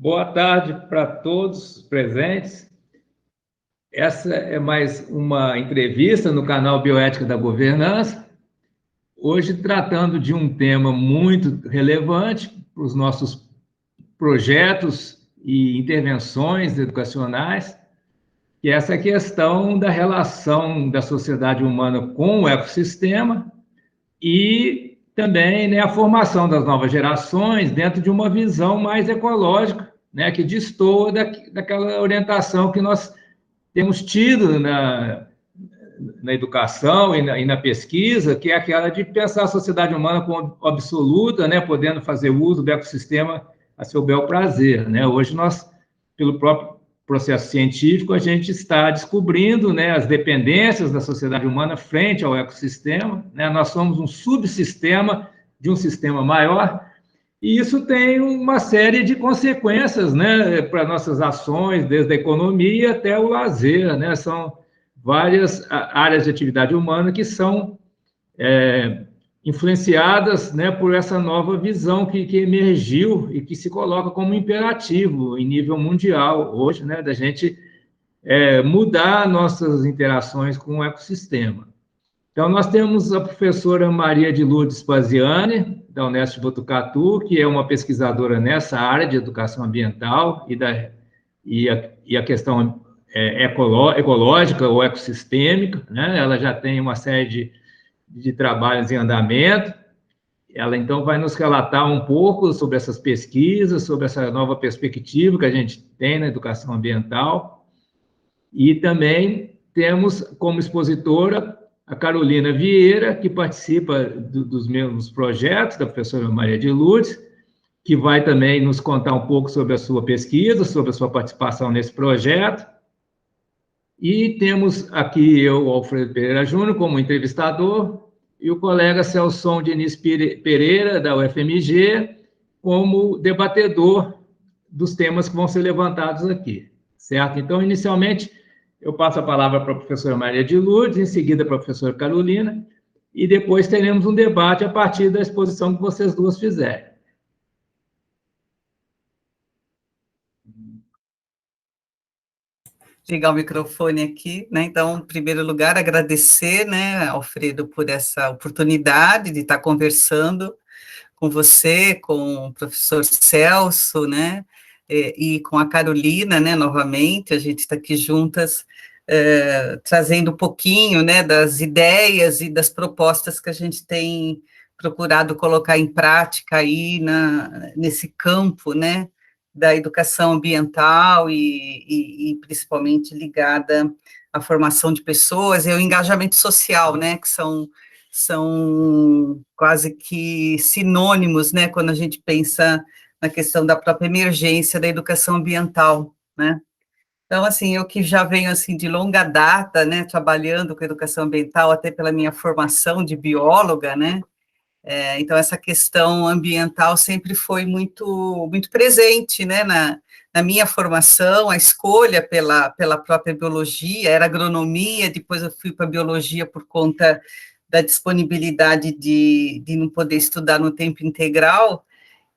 Boa tarde para todos os presentes. Essa é mais uma entrevista no canal Bioética da Governança, hoje tratando de um tema muito relevante para os nossos projetos e intervenções educacionais, que é essa questão da relação da sociedade humana com o ecossistema e também, né, a formação das novas gerações dentro de uma visão mais ecológica, né, que destoa daquela orientação que nós temos tido na educação e na pesquisa, que é aquela de pensar a sociedade humana como absoluta, né, podendo fazer uso do ecossistema a seu bel prazer. Né? Hoje nós, pelo próprio processo científico, a gente está descobrindo, né, as dependências da sociedade humana frente ao ecossistema. Né? Nós somos um subsistema de um sistema maior, e isso tem uma série de consequências, né, para nossas ações, desde a economia até o lazer. Né? São várias áreas de atividade humana que são influenciadas, né, por essa nova visão que emergiu e que se coloca como imperativo em nível mundial hoje, né, da gente mudar nossas interações com o ecossistema. Então, nós temos a professora Maria de Lourdes Paziani, da Unesp de Botucatu, que é uma pesquisadora nessa área de educação ambiental e a questão ecológica ou ecossistêmica. Né? Ela já tem uma série de trabalhos em andamento. Ela, então, vai nos relatar um pouco sobre essas pesquisas, sobre essa nova perspectiva que a gente tem na educação ambiental. E também temos como expositora a Carolina Vieira, que participa dos mesmos projetos da professora Maria de Lourdes, que vai também nos contar um pouco sobre a sua pesquisa, sobre a sua participação nesse projeto. E temos aqui eu, Alfredo Pereira Júnior, como entrevistador, e o colega Celson Diniz Pereira, da UFMG, como debatedor dos temas que vão ser levantados aqui, certo? Então, inicialmente, eu passo a palavra para a professora Maria de Lourdes, em seguida para a professora Carolina, e depois teremos um debate a partir da exposição que vocês duas fizerem. Ligar o microfone aqui, né? Então, em primeiro lugar, agradecer, né, Alfredo, por essa oportunidade de estar conversando com você, com o professor Celso, né, e com a Carolina, né, novamente, a gente está aqui juntas, trazendo um pouquinho, né, das ideias e das propostas que a gente tem procurado colocar em prática aí nesse campo, né, da educação ambiental e principalmente ligada à formação de pessoas e ao engajamento social, né, que são quase que sinônimos, né, quando a gente pensa na questão da própria emergência da educação ambiental, né. Então, assim, eu que já venho, assim, de longa data, né, trabalhando com educação ambiental, até pela minha formação de bióloga, né, então essa questão ambiental sempre foi muito presente, né, na minha formação, a escolha pela própria biologia, era agronomia, depois eu fui para biologia por conta da disponibilidade de não poder estudar no tempo integral,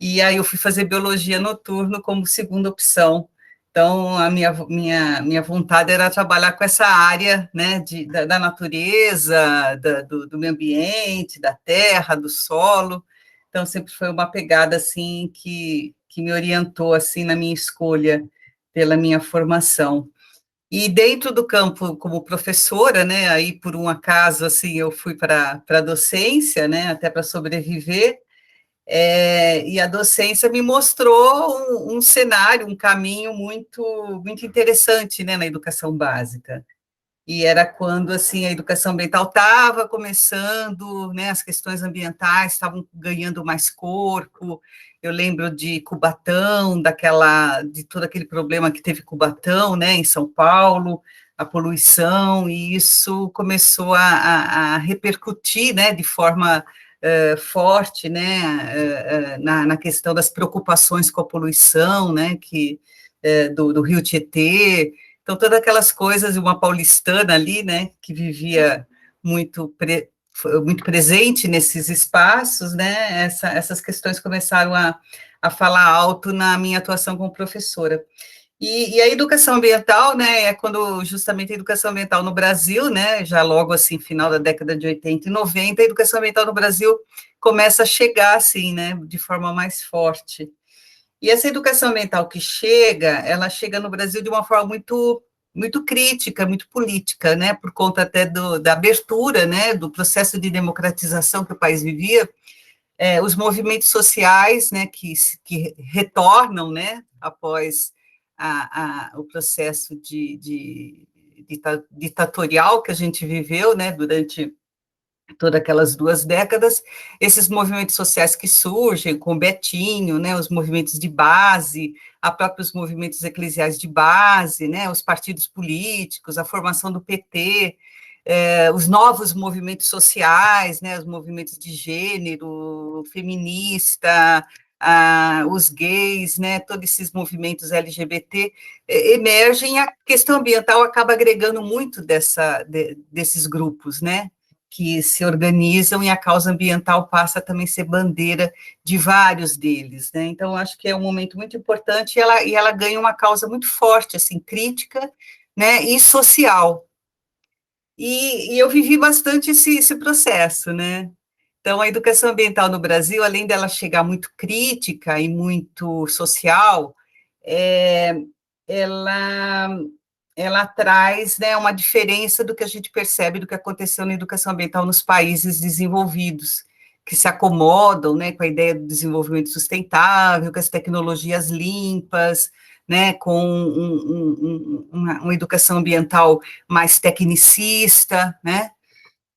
e aí eu fui fazer biologia noturno como segunda opção. Então, a minha vontade era trabalhar com essa área, né, da natureza, do meio ambiente, da terra, do solo. Então, sempre foi uma pegada, assim, que me orientou, assim, na minha escolha pela minha formação. E dentro do campo, como professora, né, aí, por um acaso, assim, eu fui para a docência, né, até para sobreviver, e a docência me mostrou um cenário, um caminho muito interessante, né, na educação básica. E era quando, assim, a educação ambiental estava começando, né, as questões ambientais estavam ganhando mais corpo. Eu lembro de Cubatão, de todo aquele problema que teve Cubatão, né, em São Paulo, a poluição, e isso começou a repercutir, né, de forma forte, né, na questão das preocupações com a poluição, né, do Rio Tietê. Então, todas aquelas coisas, uma paulistana ali, né, que vivia muito muito presente nesses espaços, né, essas questões começaram a falar alto na minha atuação como professora. E a educação ambiental, né, é quando justamente a educação ambiental no Brasil, né, já logo assim, final da década de 80 e 90, a educação ambiental no Brasil começa a chegar, assim, né, de forma mais forte. E essa educação ambiental que chega, ela chega no Brasil de uma forma muito crítica, muito política, né, por conta até da abertura, né, do processo de democratização que o país vivia, os movimentos sociais, né, que retornam, né, após o processo ditatorial que a gente viveu, né, durante todas aquelas 2 décadas, esses movimentos sociais que surgem, com o Betinho, né, os movimentos de base, a próprios movimentos eclesiais de base, né, os partidos políticos, a formação do PT, os novos movimentos sociais, né, os movimentos de gênero, feminista, os gays, né, todos esses movimentos LGBT emergem, a questão ambiental acaba agregando muito desses grupos, né, que se organizam, e a causa ambiental passa a também ser bandeira de vários deles, né, então acho que é um momento muito importante, e ela ganha uma causa muito forte, assim, crítica, né, e social, e eu vivi bastante esse processo, né, então a educação ambiental no Brasil, além dela chegar muito crítica e muito social, é, ela ela traz, né, uma diferença do que a gente percebe do que aconteceu na educação ambiental nos países desenvolvidos, que se acomodam, né, com a ideia do desenvolvimento sustentável, com as tecnologias limpas, né, com uma educação ambiental mais tecnicista, né,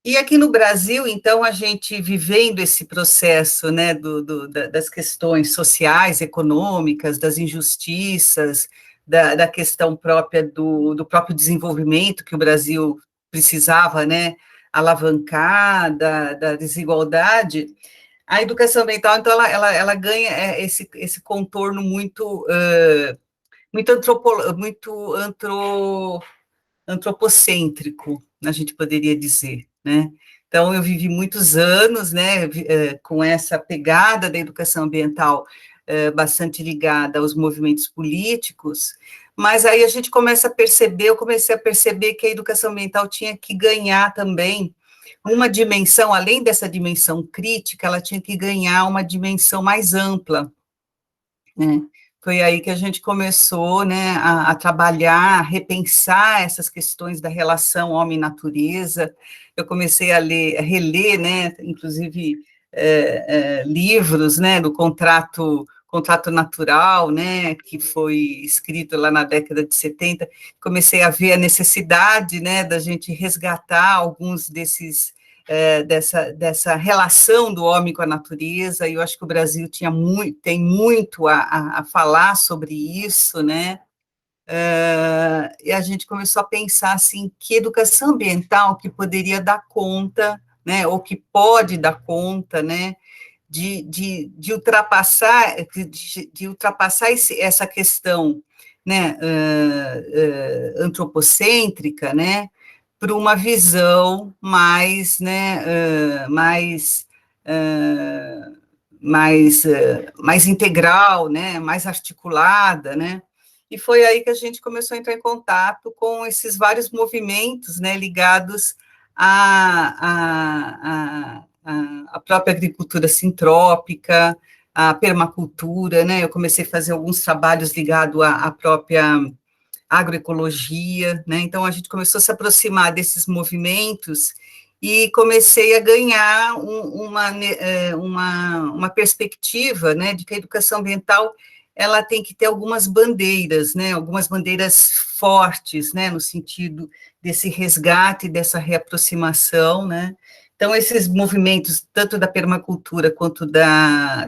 e aqui no Brasil, então, a gente vivendo esse processo, né, das questões sociais, econômicas, das injustiças, da questão própria do próprio desenvolvimento que o Brasil precisava, né, alavancar, da desigualdade, a educação ambiental, então, ela ganha esse contorno muito antropocêntrico, a gente poderia dizer, né? Então, eu vivi muitos anos, né, com essa pegada da educação ambiental bastante ligada aos movimentos políticos, mas aí a gente começa a perceber, eu comecei a perceber que a educação ambiental tinha que ganhar também uma dimensão, além dessa dimensão crítica, ela tinha que ganhar uma dimensão mais ampla, né? Foi aí que a gente começou, né, a trabalhar, a repensar essas questões da relação homem-natureza. Eu comecei a reler, né, inclusive livros, né, do contrato natural, né, que foi escrito lá na década de 70. Comecei a ver a necessidade, né, da gente resgatar alguns dessa relação do homem com a natureza, e eu acho que o Brasil tem muito a falar sobre isso, né, e a gente começou a pensar, assim, que educação ambiental que poderia dar conta, né, ou que pode dar conta, né, de ultrapassar, essa questão, né, antropocêntrica, né, para uma visão mais, né, mais integral, né, mais articulada, né, e foi aí que a gente começou a entrar em contato com esses vários movimentos, né, ligados à própria agricultura sintrópica, à permacultura, né, eu comecei a fazer alguns trabalhos ligados à própria agroecologia, né, então a gente começou a se aproximar desses movimentos e comecei a ganhar uma perspectiva, né, de que a educação ambiental, ela tem que ter algumas bandeiras, né, algumas bandeiras fortes, né, no sentido desse resgate, dessa reaproximação, né, então esses movimentos, tanto da permacultura quanto da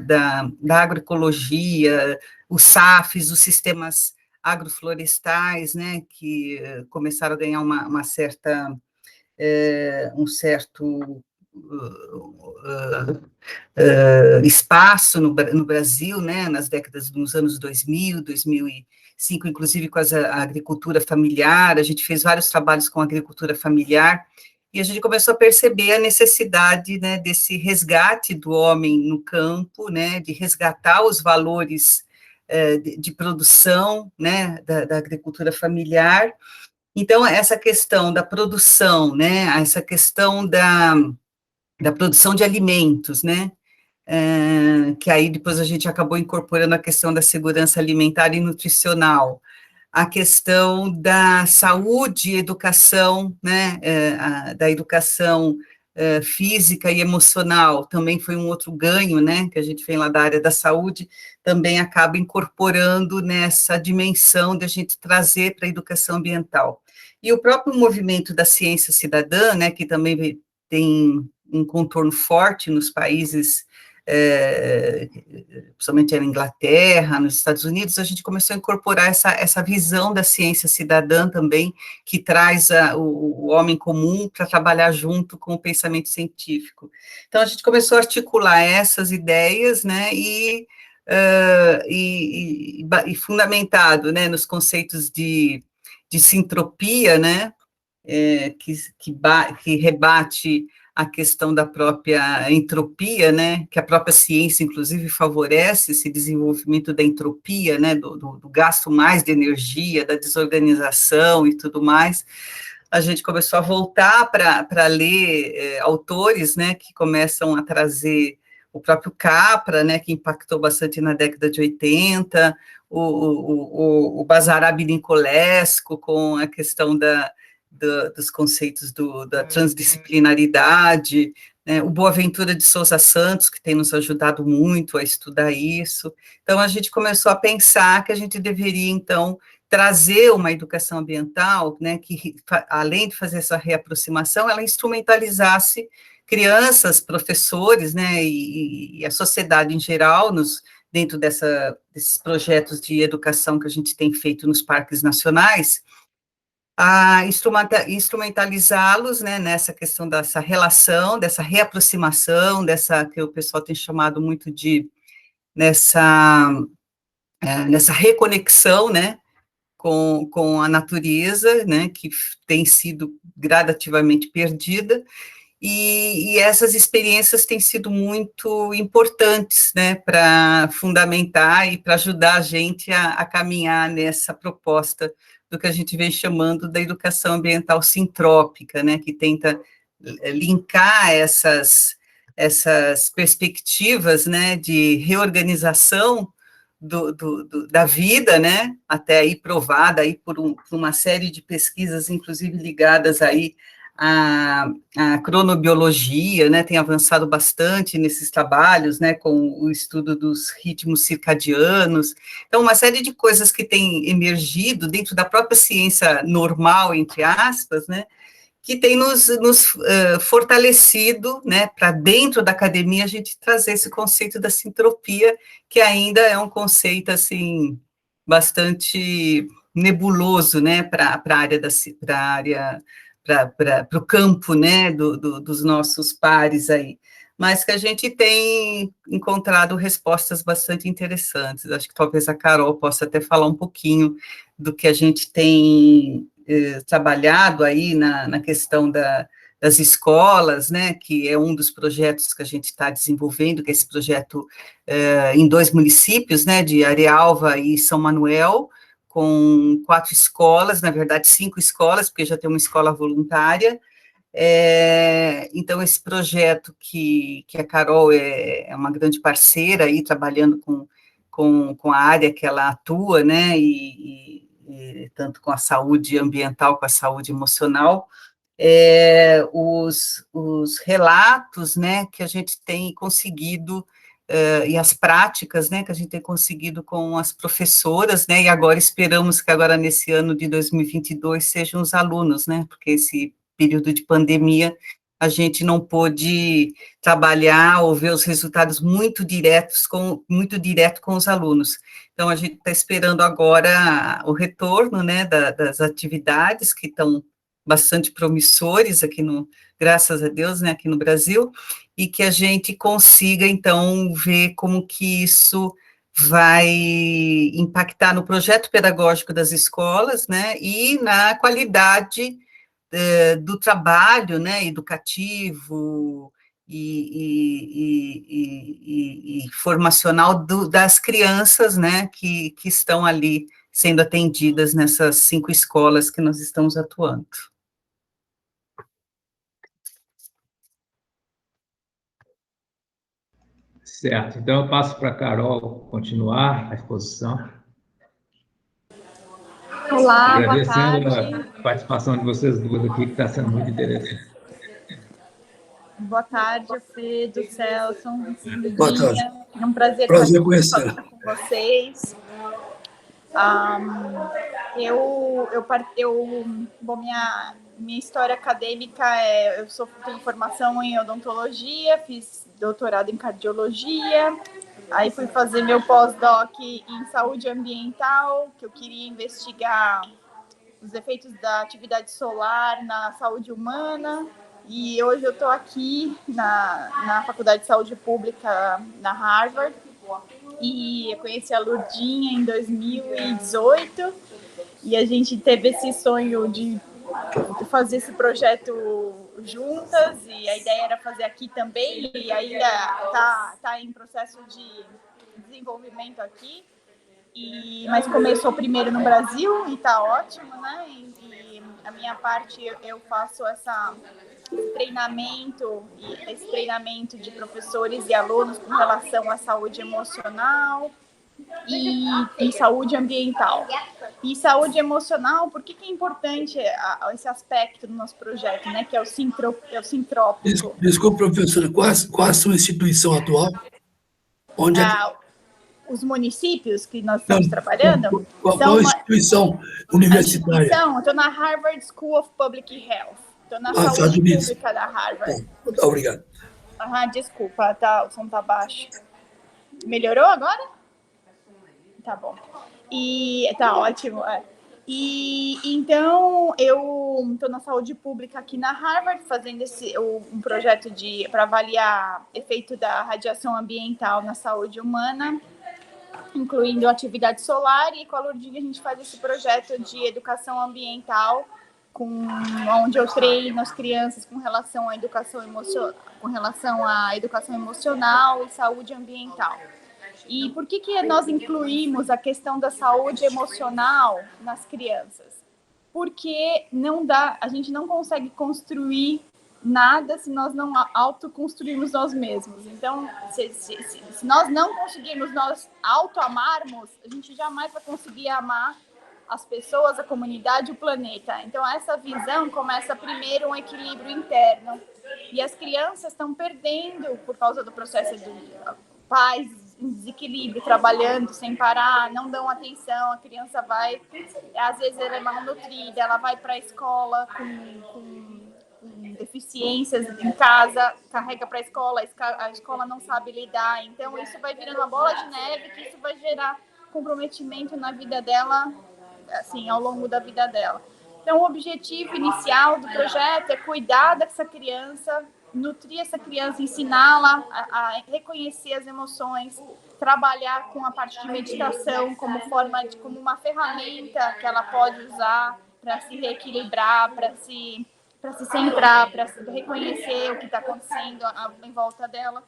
agroecologia, os SAFs, os sistemas agroflorestais, né, que começaram a ganhar um certo espaço no Brasil, né, nos anos 2000, 2005, inclusive com a agricultura familiar, a gente fez vários trabalhos com a agricultura familiar, e a gente começou a perceber a necessidade, né, desse resgate do homem no campo, né, de resgatar os valores de produção, né, da agricultura familiar. Então, essa questão da produção, né, essa questão da produção de alimentos, né, que aí depois a gente acabou incorporando a questão da segurança alimentar e nutricional, a questão da saúde e educação, né, da educação física e emocional, também foi um outro ganho, né, que a gente vem lá da área da saúde, também acaba incorporando nessa dimensão de a gente trazer para a educação ambiental. E o próprio movimento da ciência cidadã, né, que também tem um contorno forte nos países, principalmente na Inglaterra, nos Estados Unidos, a gente começou a incorporar essa visão da ciência cidadã também, que traz o homem comum para trabalhar junto com o pensamento científico. Então, a gente começou a articular essas ideias, né, e fundamentado, né, nos conceitos de sintropia, né, que rebate a questão da própria entropia, né, que a própria ciência, inclusive, favorece esse desenvolvimento da entropia, né, do gasto mais de energia, da desorganização e tudo mais. A gente começou a voltar para ler autores, né, que começam a trazer o próprio Capra, né, que impactou bastante na década de 80, o Basarab Nicolescu, com a questão dos conceitos da transdisciplinaridade, né, o Boaventura de Souza Santos, que tem nos ajudado muito a estudar isso. Então, a gente começou a pensar que a gente deveria, então, trazer uma educação ambiental, né, que, além de fazer essa reaproximação, ela instrumentalizasse crianças, professores, né, e a sociedade em geral, dentro desses projetos de educação que a gente tem feito nos parques nacionais, a instrumentalizá-los, né, nessa questão dessa relação, dessa reaproximação, dessa que o pessoal tem chamado muito de nessa reconexão, né, com a natureza, né, que tem sido gradativamente perdida, e essas experiências têm sido muito importantes, né, para fundamentar e para ajudar a gente a caminhar nessa proposta do que a gente vem chamando da educação ambiental sintrópica, né, que tenta linkar essas perspectivas, né, de reorganização da vida, né, até aí provada aí por uma série de pesquisas, inclusive ligadas aí à cronobiologia, né, tem avançado bastante nesses trabalhos, né, com o estudo dos ritmos circadianos. Então, uma série de coisas que têm emergido dentro da própria ciência normal, entre aspas, né, que tem nos fortalecido, né, para dentro da academia a gente trazer esse conceito da sintropia, que ainda é um conceito, assim, bastante nebuloso, né, para o campo, né, dos nossos pares aí, mas que a gente tem encontrado respostas bastante interessantes. Acho que talvez a Carol possa até falar um pouquinho do que a gente tem trabalhado aí na questão das escolas, né, que é um dos projetos que a gente está desenvolvendo, que é esse projeto em 2 municípios, né, de Arealva e São Manuel, com 4 escolas, na verdade 5 escolas, porque já tem uma escola voluntária. Então, esse projeto que a Carol é uma grande parceira aí, trabalhando com a área que ela atua, né, e tanto com a saúde ambiental, com a saúde emocional, os relatos, né, que a gente tem conseguido, e as práticas, né, que a gente tem conseguido com as professoras, né, e agora esperamos que agora nesse ano de 2022 sejam os alunos, né, porque esse período de pandemia a gente não pôde trabalhar ou ver os resultados muito direto com os alunos. Então, a gente está esperando agora o retorno, né, das atividades que estão bastante promissores aqui graças a Deus, né, aqui no Brasil, e que a gente consiga, então, ver como que isso vai impactar no projeto pedagógico das escolas, né, e na qualidade do trabalho, né, educativo e formacional das crianças, né, que estão ali sendo atendidas nessas 5 escolas que nós estamos atuando. Certo, então eu passo para a Carol continuar a exposição. Olá, agradecendo boa tarde. A participação de vocês duas aqui, que está sendo muito interessante. Boa tarde, Alfredo, Celson, Boa tarde. É um prazer conhecê-la. estar com vocês. Bom, minha história acadêmica tenho formação em odontologia, fiz doutorado em cardiologia, aí fui fazer meu pós-doc em saúde ambiental, que eu queria investigar os efeitos da atividade solar na saúde humana, e hoje eu estou aqui na Faculdade de Saúde Pública, na Harvard, e eu conheci a Lurdinha em 2018, e a gente teve esse sonho de fazer esse projeto juntas, e a ideia era fazer aqui também, e ainda está em processo de desenvolvimento aqui, mas começou primeiro no Brasil, e está ótimo, né? E a minha parte, eu faço esse treinamento de professores e alunos com relação à saúde emocional e saúde ambiental. E saúde emocional, por que é importante esse aspecto do nosso projeto, né? Que é o sintrópico. Desculpa, professora, qual a sua instituição atual? Onde Os municípios que nós estamos trabalhando? Qual instituição universitária? Eu estou na Harvard School of Public Health. Estou na saúde pública da Harvard. Obrigado. Desculpa, o som está baixo. Melhorou agora? Tá bom. E tá ótimo. E então eu estou na saúde pública aqui na Harvard, fazendo um projeto para avaliar efeito da radiação ambiental na saúde humana, incluindo atividade solar, e com a Lurdinha a gente faz esse projeto de educação ambiental, onde eu treino as crianças com relação à educação emocional e saúde ambiental. E por que nós incluímos a questão da saúde emocional nas crianças? Porque a gente não consegue construir nada se nós não autoconstruirmos nós mesmos. Então, se nós não conseguirmos nós autoamarmos, a gente jamais vai conseguir amar as pessoas, a comunidade, o planeta. Então, essa visão começa primeiro um equilíbrio interno. E as crianças estão perdendo por causa do processo de pais em desequilíbrio, trabalhando sem parar, não dão atenção, a criança vai, às vezes ela é malnutrida, ela vai para a escola com deficiências em casa, carrega para a escola não sabe lidar, então isso vai virando uma bola de neve, que isso vai gerar comprometimento na vida dela, assim, ao longo da vida dela. Então, o objetivo inicial do projeto é cuidar dessa criança, nutrir essa criança, ensiná-la a reconhecer as emoções, trabalhar com a parte de meditação como uma ferramenta que ela pode usar para se reequilibrar, para se centrar, para reconhecer o que está acontecendo em volta dela.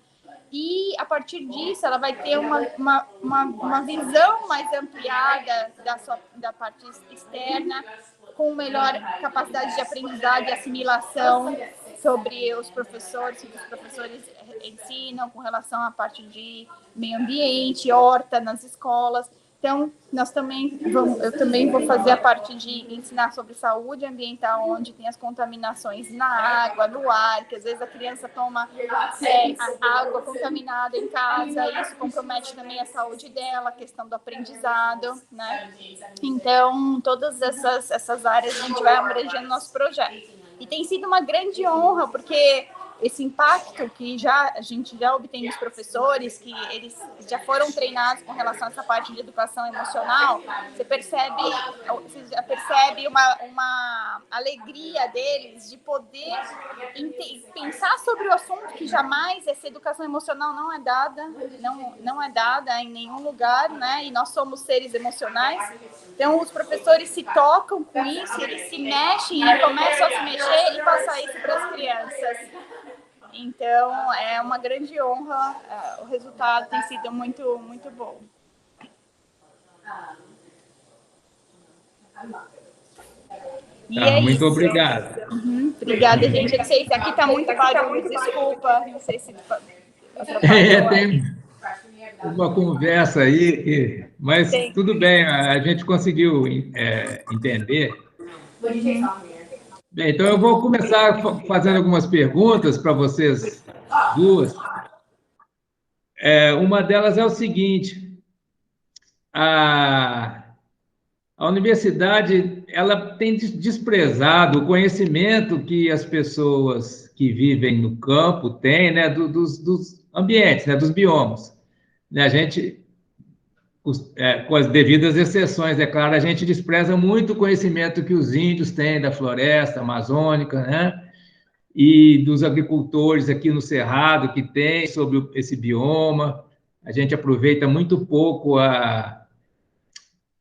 E, a partir disso, ela vai ter uma visão mais ampliada da parte externa, com melhor capacidade de aprendizagem e assimilação sobre os professores, que os professores ensinam com relação à parte de meio ambiente, horta nas escolas. Então, eu também vou fazer a parte de ensinar sobre saúde ambiental, onde tem as contaminações na água, no ar, que às vezes a criança toma a água contaminada em casa, e isso compromete também a saúde dela, a questão do aprendizado, né? Então, todas essas áreas a gente vai abrangendo no nosso projeto. E tem sido uma grande honra, porque esse impacto que a gente já obtém dos professores, que eles já foram treinados com relação a essa parte de educação emocional, você já percebe uma alegria deles de poder pensar sobre o assunto, que jamais essa educação emocional não é dada, não é dada em nenhum lugar, né? E nós somos seres emocionais. Então, os professores se tocam com isso, eles se mexem e começam a se mexer e passar isso para as crianças. Então, é uma grande honra, o resultado tem sido muito, muito bom. Muito obrigado. Obrigada, gente. Não sei se aqui está muito barulho, desculpa. Não sei se tem uma conversa aí, mas tudo bem, a gente conseguiu entender. Bem, então eu vou começar fazendo algumas perguntas para vocês duas. Uma delas é o seguinte: a universidade ela tem desprezado o conhecimento que as pessoas que vivem no campo têm, né, dos ambientes, né, dos biomas. A gente, com as devidas exceções, é claro, a gente despreza muito o conhecimento que os índios têm da floresta amazônica, né? E dos agricultores aqui no Cerrado que tem sobre esse bioma. A gente aproveita muito pouco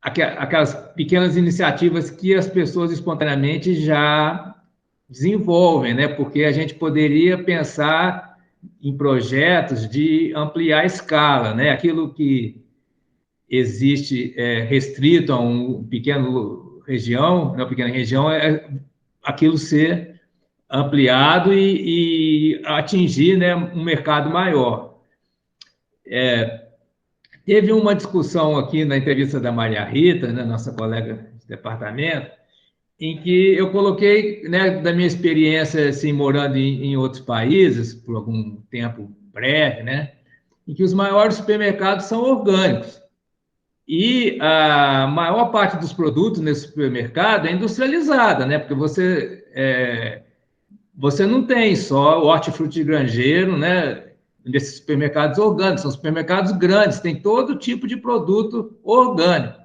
aquelas pequenas iniciativas que as pessoas espontaneamente já desenvolvem, né? Porque a gente poderia pensar em projetos de ampliar a escala, né? Aquilo que existe restrito a uma pequena região, aquilo ser ampliado e atingir, né, um mercado maior. Teve uma discussão aqui na entrevista da Maria Rita, né, nossa colega de departamento, em que eu coloquei, né, da minha experiência assim, morando em outros países, por algum tempo breve, né, em que os maiores supermercados são orgânicos. E a maior parte dos produtos nesse supermercado é industrializada, né? Porque você não tem só o hortifruti granjeiro, né? Nesses supermercados orgânicos, são supermercados grandes, tem todo tipo de produto orgânico,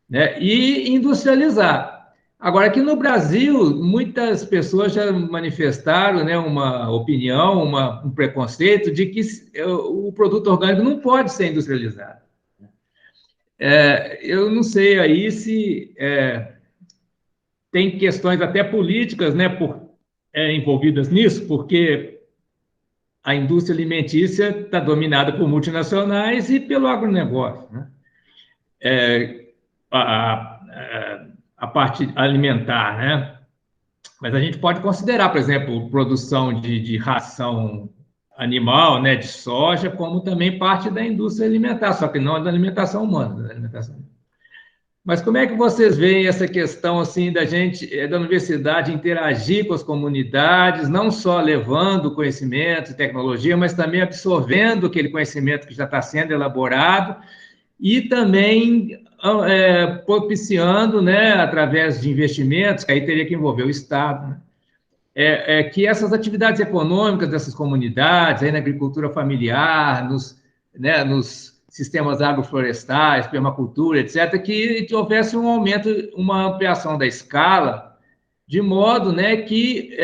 né? E industrializado. Agora, aqui no Brasil, muitas pessoas já manifestaram, né, uma opinião, um preconceito de que o produto orgânico não pode ser industrializado. Eu não sei aí se tem questões até políticas, né, envolvidas nisso, porque a indústria alimentícia está dominada por multinacionais e pelo agronegócio, né? A parte alimentar, né? Mas a gente pode considerar, por exemplo, produção de ração animal, né, de soja, como também parte da indústria alimentar, só que não da alimentação humana, da alimentação. Mas como é que vocês veem essa questão assim da universidade interagir com as comunidades, não só levando conhecimento e tecnologia, mas também absorvendo aquele conhecimento que já está sendo elaborado e também propiciando, né, através de investimentos, que aí teria que envolver o Estado, né, que essas atividades econômicas dessas comunidades, aí na agricultura familiar, nos sistemas agroflorestais, permacultura, etc., que houvesse um aumento, uma ampliação da escala, de modo, né, que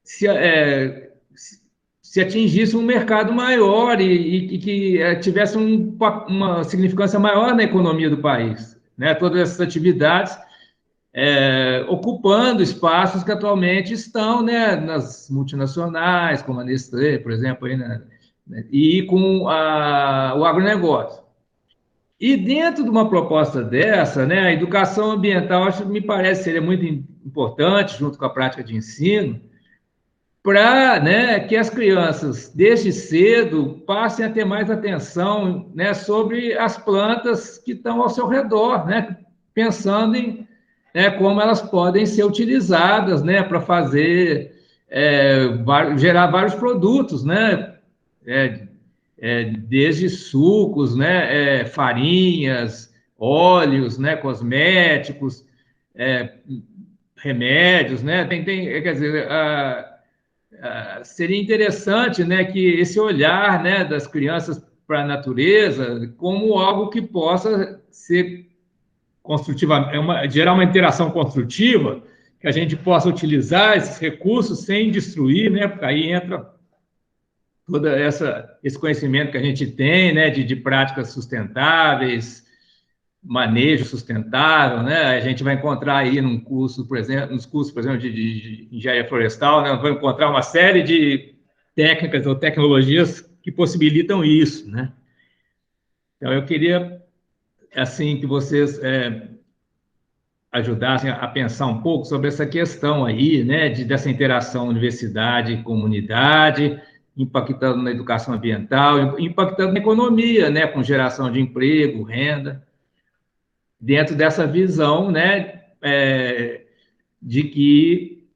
se atingisse um mercado maior e que tivesse uma significância maior na economia do país, né? Todas essas atividades ocupando espaços que atualmente estão, né, nas multinacionais, como a Nestlé, por exemplo, aí, né, e com o agronegócio. E dentro de uma proposta dessa, né, a educação ambiental, me parece, seria muito importante, junto com a prática de ensino, para, né, que as crianças, desde cedo, passem a ter mais atenção, né, sobre as plantas que estão ao seu redor, né, pensando em como elas podem ser utilizadas, né, para fazer, gerar vários produtos, né, desde sucos, né, farinhas, óleos, né, cosméticos, remédios, né, quer dizer, seria interessante, né, que esse olhar, né, das crianças para a natureza como algo que possa ser construtiva, gerar uma interação construtiva, que a gente possa utilizar esses recursos sem destruir, né, porque aí entra todo esse conhecimento que a gente tem, né, de práticas sustentáveis, manejo sustentável, né? A gente vai encontrar aí num curso, por exemplo, nos cursos, por exemplo, de engenharia florestal, né? Vai encontrar uma série de técnicas ou tecnologias que possibilitam isso, né? Então, eu queria, assim, que vocês ajudassem a pensar um pouco sobre essa questão aí, né, dessa interação universidade-comunidade, impactando na educação ambiental, impactando na economia, né, com geração de emprego, renda, dentro dessa visão, né, de que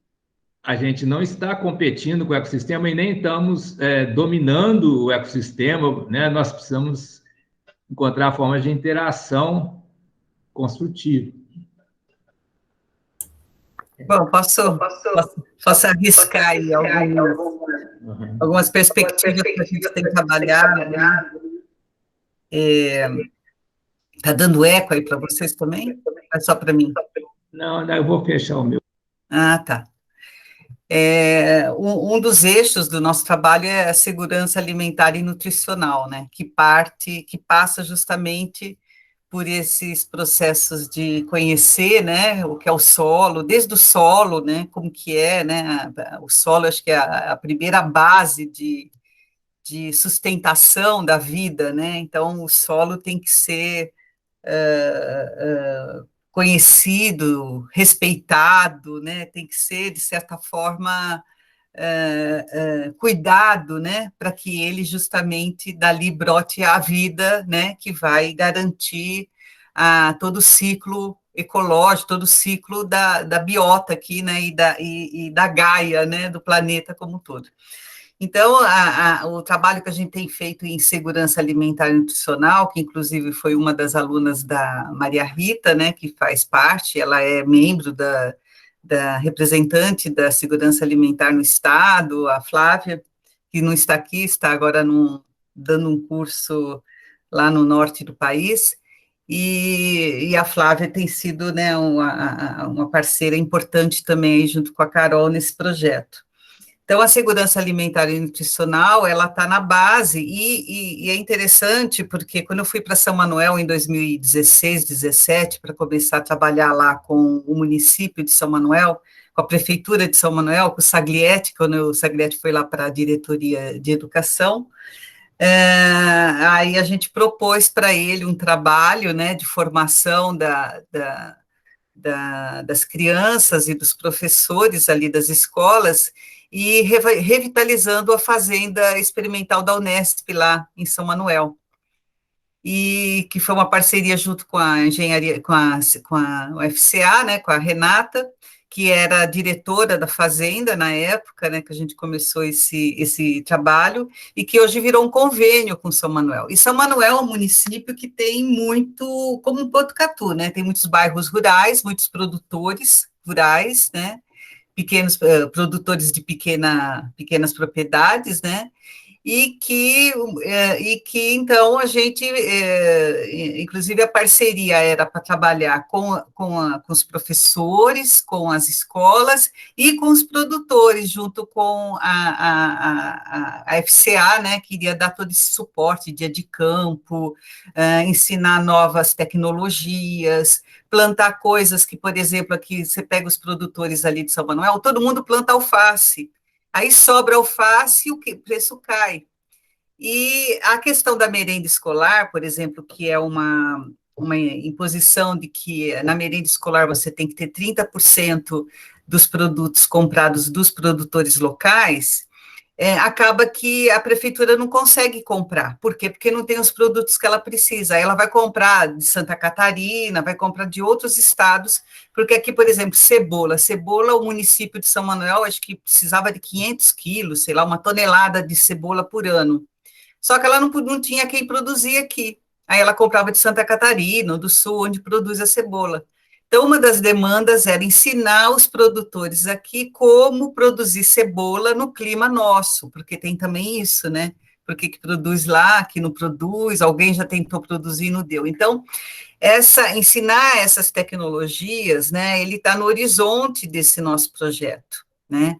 a gente não está competindo com o ecossistema e nem estamos dominando o ecossistema, né, nós precisamos encontrar formas de interação construtiva. Bom, posso arriscar aí algumas perspectivas que a gente tem trabalhado, né? Está dando eco aí para vocês também? É só para mim? Não, eu vou fechar o meu. Ah, tá. Um dos eixos do nosso trabalho é a segurança alimentar e nutricional, né? Que passa justamente por esses processos de conhecer, né, o que é o solo, desde o solo, né, como que é, né, o solo acho que é a primeira base de sustentação da vida, né, então o solo tem que ser conhecido, respeitado, né, tem que ser, de certa forma, cuidado, né, para que ele justamente dali brote a vida, né, que vai garantir todo o ciclo ecológico, todo o ciclo da biota aqui, né, e da Gaia, né, do planeta como um todo. Então, o trabalho que a gente tem feito em segurança alimentar e nutricional, que inclusive foi uma das alunas da Maria Rita, né, que faz parte, ela é membro da representante da segurança alimentar no Estado, a Flávia, que não está aqui, está agora dando um curso lá no norte do país, e a Flávia tem sido, né, uma parceira importante também, junto com a Carol, nesse projeto. Então, a segurança alimentar e nutricional, ela está na base, e é interessante, porque quando eu fui para São Manuel em 2016, 17, para começar a trabalhar lá com o município de São Manuel, com a prefeitura de São Manuel, com o Saglietti, quando o Saglietti foi lá para a diretoria de educação, aí a gente propôs para ele um trabalho, né, de formação das crianças e dos professores ali das escolas, e revitalizando a fazenda experimental da Unesp lá em São Manuel, e que foi uma parceria junto com a engenharia, com a UFCA, né, com a Renata, que era a diretora da fazenda na época, né, que a gente começou esse trabalho, e que hoje virou um convênio com São Manuel. E São Manuel é um município que tem muito, como Botucatu, né, tem muitos bairros rurais, muitos produtores rurais, né, pequenos produtores de pequenas propriedades, né, e que então a gente, inclusive a parceria era para trabalhar com os professores, com as escolas e com os produtores, junto com a FCA, né, que iria dar todo esse suporte, dia de campo, ensinar novas tecnologias, plantar coisas que, por exemplo, aqui você pega os produtores ali de São Manuel, todo mundo planta alface, aí sobra alface e o preço cai. E a questão da merenda escolar, por exemplo, que é uma imposição de que na merenda escolar você tem que ter 30% dos produtos comprados dos produtores locais, acaba que a prefeitura não consegue comprar. Por quê? Porque não tem os produtos que ela precisa. Aí ela vai comprar de Santa Catarina, vai comprar de outros estados, porque aqui, por exemplo, cebola, o município de São Manuel, acho que precisava de 500 quilos, sei lá, 1 tonelada de cebola por ano. Só que ela não tinha quem produzir aqui. Aí ela comprava de Santa Catarina, do sul, onde produz a cebola. Então, uma das demandas era ensinar os produtores aqui como produzir cebola no clima nosso, porque tem também isso, né? Por que produz lá, aqui não produz, alguém já tentou produzir e não deu. Então, ensinar essas tecnologias, né, ele está no horizonte desse nosso projeto, né?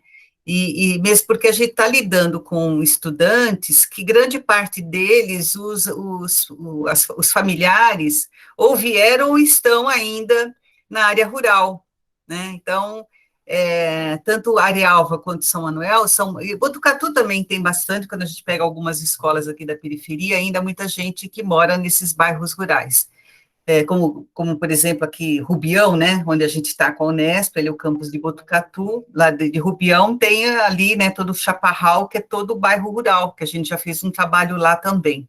E mesmo porque a gente está lidando com estudantes que grande parte deles, os familiares, ou vieram ou estão ainda na área rural, né? Então, tanto Arialva quanto São Manuel e Botucatu também tem bastante, quando a gente pega algumas escolas aqui da periferia, ainda muita gente que mora nesses bairros rurais. Como, por exemplo, aqui, Rubião, né, onde a gente está com a Unesp, ali é o campus de Botucatu, lá de Rubião, tem ali, né, todo o Chaparral, que é todo o bairro rural, que a gente já fez um trabalho lá também.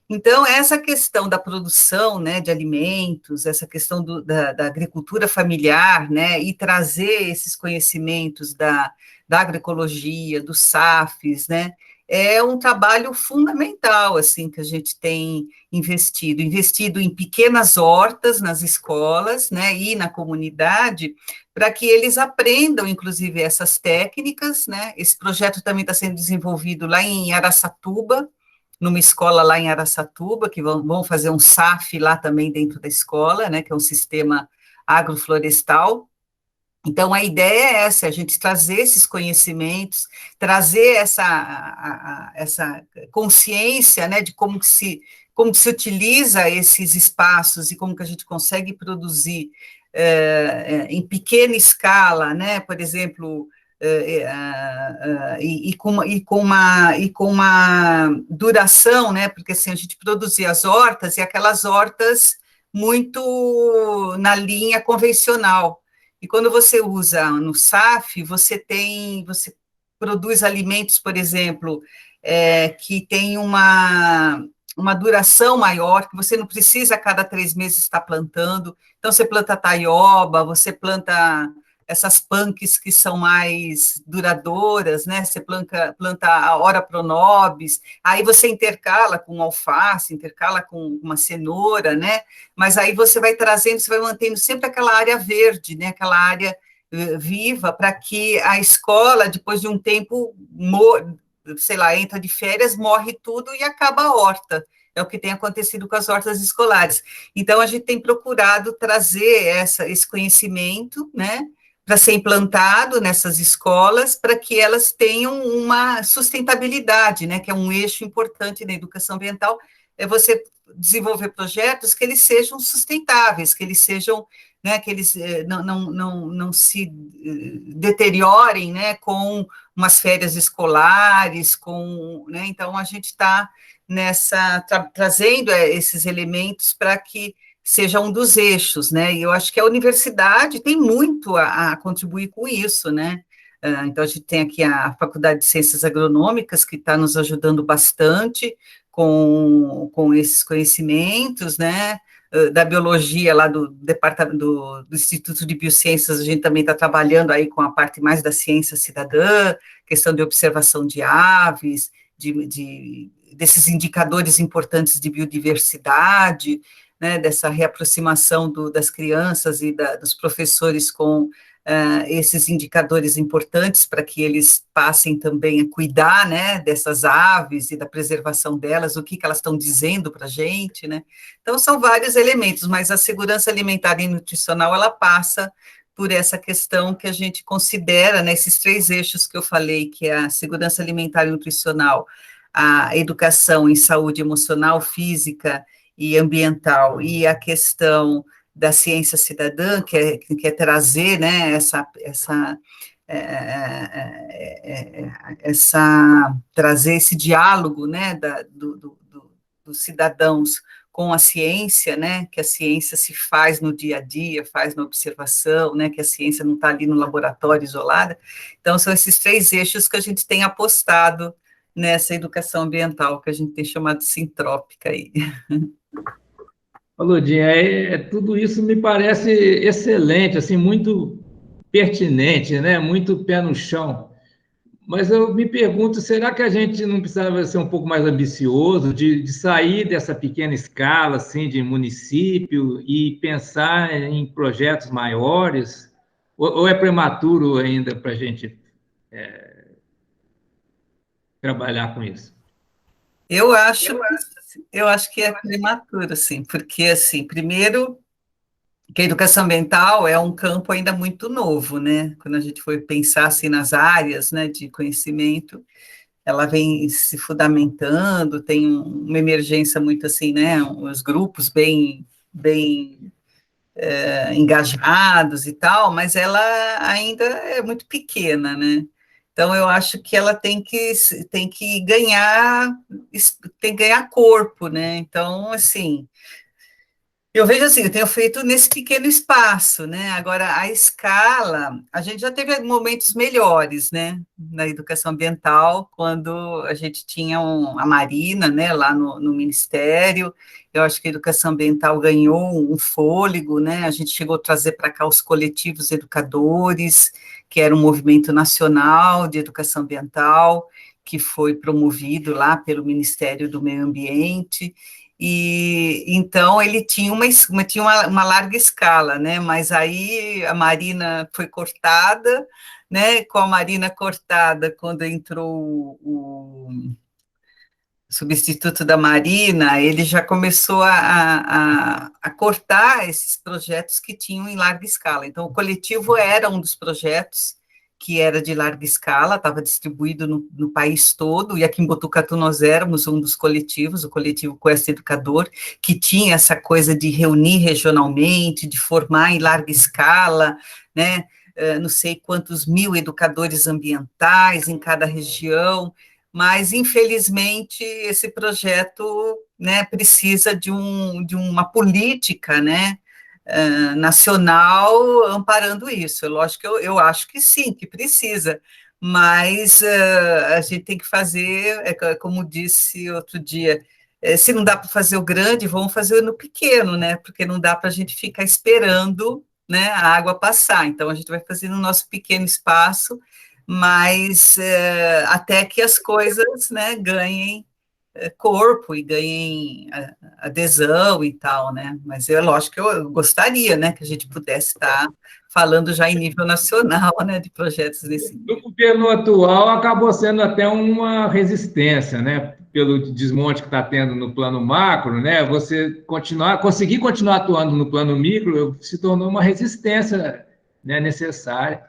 Então, essa questão da produção, né, de alimentos, essa questão da agricultura familiar, né, e trazer esses conhecimentos da agroecologia, dos SAFs, né, é um trabalho fundamental, assim, que a gente tem investido em pequenas hortas nas escolas, né, e na comunidade, para que eles aprendam, inclusive, essas técnicas, né. Esse projeto também está sendo desenvolvido lá em Araçatuba, numa escola lá em Araçatuba, que vão fazer um SAF lá também dentro da escola, né, que é um sistema agroflorestal. Então, a ideia é essa, a gente trazer esses conhecimentos, trazer essa consciência, né, de como que se utiliza esses espaços e como que a gente consegue produzir em pequena escala, né, por exemplo, e com uma duração, né, porque assim, a gente produzia as hortas, e aquelas hortas muito na linha convencional, e quando você usa no SAF, você produz alimentos, por exemplo, que tem uma duração maior, que você não precisa a cada 3 meses estar plantando. Então, você planta taioba, você planta essas punks que são mais duradouras, né? Você planta a Ora Pronobis, aí você intercala com alface, intercala com uma cenoura, né? Mas aí você vai trazendo, você vai mantendo sempre aquela área verde, né? Aquela área viva, para que a escola, depois de um tempo, sei lá, entra de férias, morre tudo e acaba a horta. É o que tem acontecido com as hortas escolares. Então, a gente tem procurado trazer esse conhecimento, né, para ser implantado nessas escolas, para que elas tenham uma sustentabilidade, né, que é um eixo importante na educação ambiental, é você desenvolver projetos que eles sejam sustentáveis, que eles sejam, né, que eles não se deteriorem, né, com umas férias escolares, né, então a gente está trazendo esses elementos para que seja um dos eixos, né, e eu acho que a universidade tem muito a contribuir com isso, né, então a gente tem aqui a Faculdade de Ciências Agronômicas, que está nos ajudando bastante com esses conhecimentos, né, da biologia lá do departamento do Instituto de Biociências, a gente também está trabalhando aí com a parte mais da ciência cidadã, questão de observação de aves, desses indicadores importantes de biodiversidade, né, dessa reaproximação das crianças e dos professores com esses indicadores importantes para que eles passem também a cuidar, né, dessas aves e da preservação delas, o que elas estão dizendo para a gente, né? Então, são vários elementos, mas a segurança alimentar e nutricional, ela passa por essa questão que a gente considera, né, esses 3 eixos que eu falei, que é a segurança alimentar e nutricional, a educação em saúde emocional, física e ambiental, e a questão da ciência cidadã, que é trazer, né, trazer esse diálogo, né, dos cidadãos com a ciência, né, que a ciência se faz no dia a dia, faz na observação, né, que a ciência não está ali no laboratório isolada. Então, são esses 3 eixos que a gente tem apostado nessa educação ambiental, que a gente tem chamado de sintrópica aí. Ludinha, tudo isso me parece excelente, assim, muito pertinente, né? Muito pé no chão. Mas eu me pergunto, será que a gente não precisava ser um pouco mais ambicioso, de sair dessa pequena escala, assim, de município e pensar em projetos maiores? Ou é prematuro ainda para a gente trabalhar com isso? Eu acho, eu acho que é prematuro, sim, porque, assim, primeiro, que a educação ambiental é um campo ainda muito novo, né? Quando a gente for pensar, assim, nas áreas, né, de conhecimento, ela vem se fundamentando, tem uma emergência muito, assim, né, os grupos bem engajados e tal, mas ela ainda é muito pequena, né? Então, eu acho que ela tem que ganhar, tem que ganhar corpo, né? Então, assim, eu vejo assim, eu tenho feito nesse pequeno espaço, né? Agora, a escala, a gente já teve momentos melhores, né? Na educação ambiental, quando a gente tinha a Marina, né? Lá no Ministério, eu acho que a educação ambiental ganhou um fôlego, né? A gente chegou a trazer para cá os coletivos educadores, que era um movimento nacional de educação ambiental, que foi promovido lá pelo Ministério do Meio Ambiente, e então ele tinha uma larga escala, né? Mas aí a Marina foi cortada, né? Com a Marina cortada, quando entrou o substituto da Marina, ele já começou a cortar esses projetos que tinham em larga escala. Então, o coletivo era um dos projetos que era de larga escala, estava distribuído no país todo, e aqui em Botucatu nós éramos um dos coletivos, o coletivo Quest Educador, que tinha essa coisa de reunir regionalmente, de formar em larga escala, né, não sei quantos mil educadores ambientais em cada região, mas, infelizmente, esse projeto, né, precisa de uma política, né, nacional amparando isso. Lógico que eu acho que sim, que precisa, mas a gente tem que fazer, como disse outro dia, se não dá para fazer o grande, vamos fazer no pequeno, né, porque não dá para a gente ficar esperando, né, a água passar. Então, a gente vai fazer no nosso pequeno espaço, mas até que as coisas, né, ganhem corpo e ganhem adesão e tal, né? Mas lógico que eu gostaria, né, que a gente pudesse estar falando já em nível nacional, né, de projetos desse No governo atual, acabou sendo até uma resistência, né? Pelo desmonte que está tendo no plano macro, né? Conseguir continuar atuando no plano micro se tornou uma resistência, né, necessária.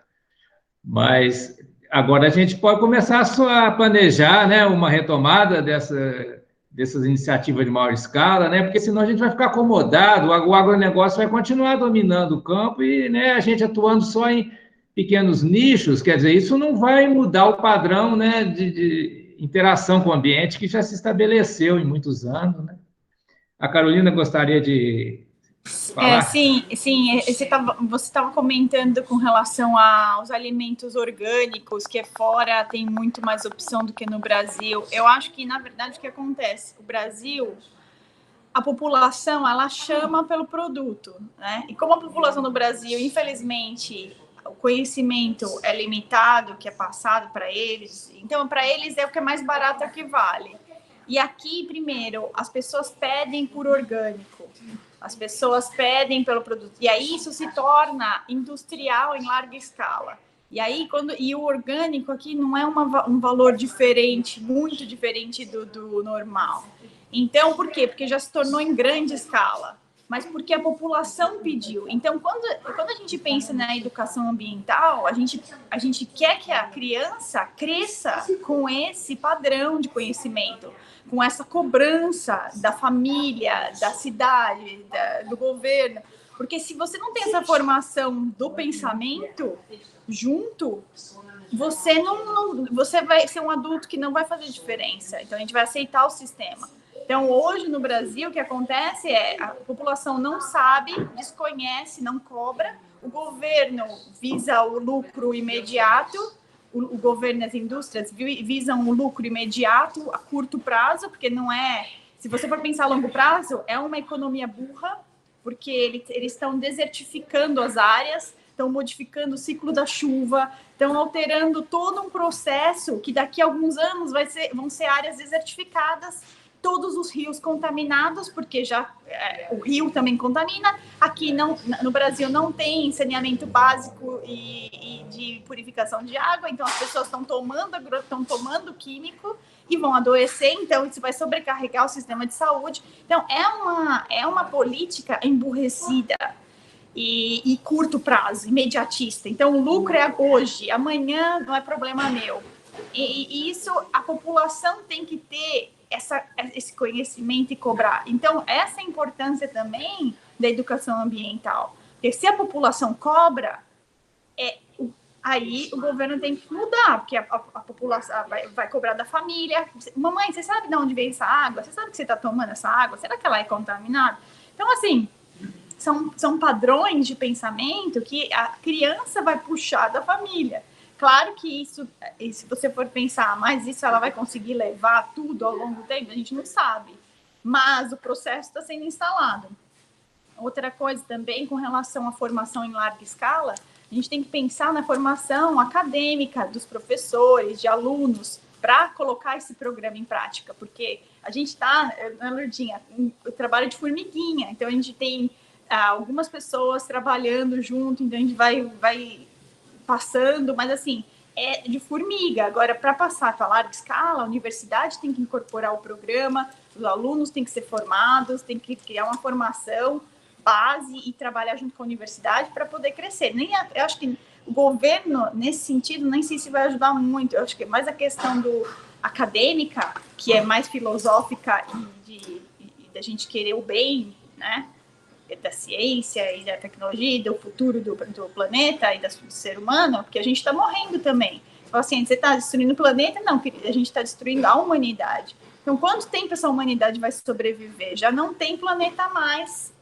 Mas agora a gente pode começar a planejar, né, uma retomada dessas iniciativas de maior escala, né? Porque senão a gente vai ficar acomodado, o agronegócio vai continuar dominando o campo e, né, a gente atuando só em pequenos nichos, quer dizer, isso não vai mudar o padrão, né, de interação com o ambiente que já se estabeleceu em muitos anos, né? A Carolina gostaria de falar? Sim, você estava comentando com relação aos alimentos orgânicos, que fora tem muito mais opção do que no Brasil. Eu acho que, na verdade, o que acontece? O Brasil, a população, ela chama pelo produto, né? E como a população do Brasil, infelizmente, o conhecimento é limitado, que é passado para eles, então, para eles é o que é mais barato, é o que vale. E aqui, primeiro, as pessoas pedem por orgânico. As pessoas pedem pelo produto. E aí isso se torna industrial em larga escala. E aí, o orgânico aqui não é um valor diferente, muito diferente do normal. Então, por quê? Porque já se tornou em grande escala. Mas porque a população pediu. Então, quando a gente pensa na educação ambiental, a gente quer que a criança cresça com esse padrão de conhecimento, com essa cobrança da família, da cidade, do governo. Porque se você não tem essa formação do pensamento junto, você vai ser um adulto que não vai fazer diferença. Então, a gente vai aceitar o sistema. Então, hoje no Brasil, o que acontece é a população não sabe, desconhece, não cobra, o governo visa o lucro imediato, o governo e as indústrias visam o lucro imediato a curto prazo, porque não é... Se você for pensar a longo prazo, é uma economia burra, porque eles estão desertificando as áreas, estão modificando o ciclo da chuva, estão alterando todo um processo que daqui a alguns anos vão ser áreas desertificadas, todos os rios contaminados, porque já o rio também contamina. Aqui no Brasil não tem saneamento básico e de purificação de água, então as pessoas estão tomando químico e vão adoecer, então isso vai sobrecarregar o sistema de saúde. Então é uma política emburrecida e curto prazo, imediatista. Então o lucro é hoje, amanhã não é problema meu. E isso a população tem que ter esse conhecimento e cobrar. Então, essa é a importância também da educação ambiental. Porque se a população cobra, aí o governo tem que mudar, porque a população vai cobrar da família. Mamãe, você sabe de onde veio essa água? Você sabe que você está tomando essa água? Será que ela é contaminada? Então, assim, são padrões de pensamento que a criança vai puxar da família. Claro que isso, se você for pensar, mas isso ela vai conseguir levar tudo ao longo do tempo, a gente não sabe. Mas o processo está sendo instalado. Outra coisa também, com relação à formação em larga escala, a gente tem que pensar na formação acadêmica dos professores, de alunos, para colocar esse programa em prática, porque a gente está, na Lourdinha, o trabalho de formiguinha, então a gente tem algumas pessoas trabalhando junto, então a gente vai passando, mas assim, é de formiga. Agora, para passar para larga escala, a universidade tem que incorporar o programa, os alunos têm que ser formados, tem que criar uma formação base e trabalhar junto com a universidade para poder crescer. Eu acho que o governo, nesse sentido, nem sei se vai ajudar muito. Eu acho que é mais a questão acadêmica, que é mais filosófica e da gente querer o bem, né? Da ciência e da tecnologia, do futuro do planeta e do ser humano, porque a gente está morrendo também. Então, assim, você está destruindo o planeta? Não, a gente está destruindo a humanidade. Então, quanto tempo essa humanidade vai sobreviver? Já não tem planeta mais,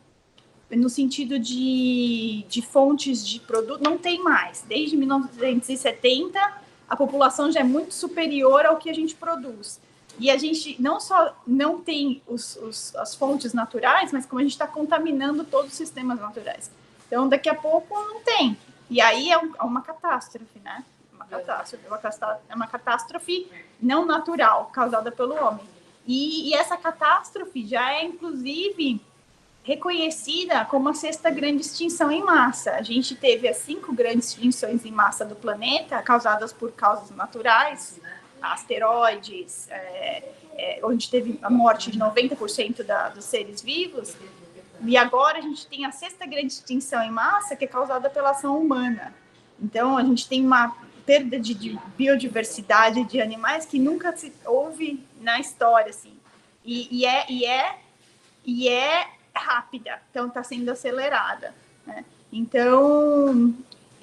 no sentido de fontes de produto, não tem mais. Desde 1970, a população já é muito superior ao que a gente produz. E a gente não só não tem as fontes naturais, mas como a gente está contaminando todos os sistemas naturais. Então, daqui a pouco não tem. E aí é uma catástrofe, né? É uma catástrofe não natural, causada pelo homem. E essa catástrofe já é, inclusive, reconhecida como a 6ª grande extinção em massa. A gente teve as 5 grandes extinções em massa do planeta, causadas por causas naturais, asteroides, onde teve a morte de 90% dos seres vivos, e agora a gente tem a 6ª grande extinção em massa, que é causada pela ação humana. Então, a gente tem uma perda de biodiversidade de animais que nunca se houve na história, assim, e é rápida, então está sendo acelerada, né? Então,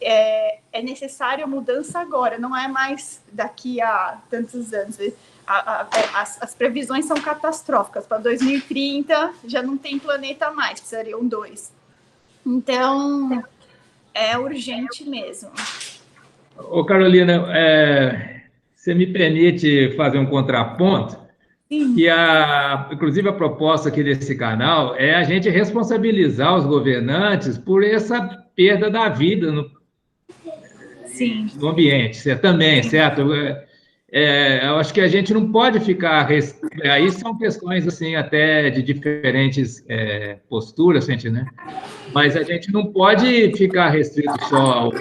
é necessário a mudança agora, não é mais daqui a tantos anos. As previsões são catastróficas. Para 2030 já não tem planeta mais, precisariam 2. Então, é urgente mesmo. Ô, Carolina, você me permite fazer um contraponto? Sim. Que, inclusive, a proposta aqui desse canal é a gente responsabilizar os governantes por essa perda da vida no ambiente, também, certo? Eu acho que a gente não pode ficar... Aí são questões, assim, até de diferentes posturas, né? Mas a gente não pode ficar restrito só ao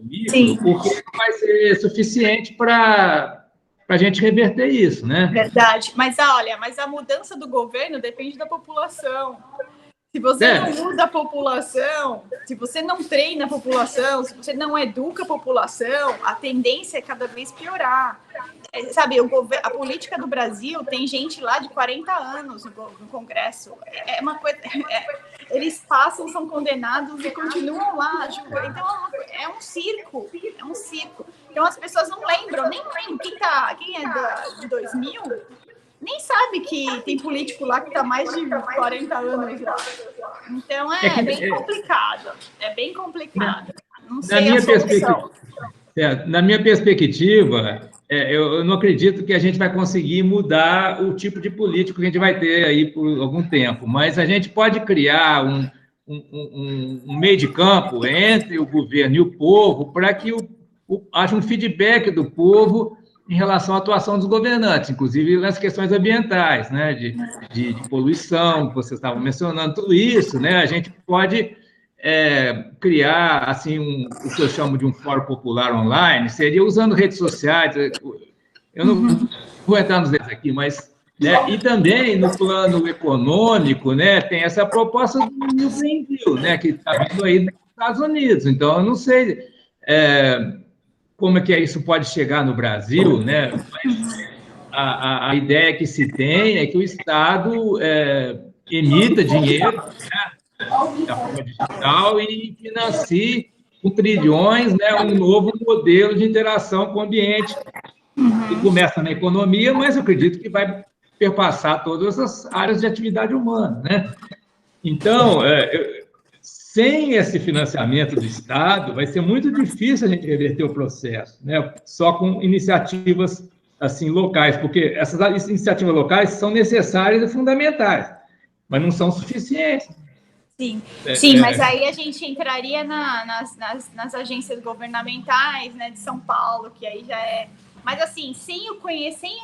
micro, porque não vai ser suficiente para a gente reverter isso, né? Verdade. Mas a mudança do governo depende da população. Se você não muda a população, se você não treina a população, se você não educa a população, a tendência é cada vez piorar. Sabe, a política do Brasil tem gente lá de 40 anos no Congresso. É uma coisa... eles passam, são condenados e continuam lá. Então, é um circo. É um circo. Então, as pessoas não lembram, nem quem é de 2000... nem sabe que tem político lá que está mais de 40 anos lá. Então, bem complicado. É bem complicado. Não sei a solução. Na minha perspectiva, eu não acredito que a gente vai conseguir mudar o tipo de político que a gente vai ter aí por algum tempo, mas a gente pode criar um meio de campo entre o governo e o povo para que haja um feedback do povo em relação à atuação dos governantes, inclusive nas questões ambientais, né, de poluição, que vocês estavam mencionando, tudo isso, né, a gente pode criar assim o que eu chamo de um fórum popular online, seria usando redes sociais. Eu não vou entrar nos detalhes aqui, mas né, e também no plano econômico, né, tem essa proposta do New Green Deal, né, que está vindo aí dos Estados Unidos. Então, eu não sei como é que isso pode chegar no Brasil, né, mas a ideia que se tem é que o Estado emita dinheiro, né, da forma digital e financie com trilhões, né, um novo modelo de interação com o ambiente, que começa na economia, mas eu acredito que vai perpassar todas as áreas de atividade humana, né? Então, sem esse financiamento do Estado, vai ser muito difícil a gente reverter o processo, né? Só com iniciativas assim locais, porque essas iniciativas locais são necessárias e fundamentais, mas não são suficientes. Sim, mas aí a gente entraria nas agências governamentais, né, de São Paulo, que aí já é... Mas, assim, sem o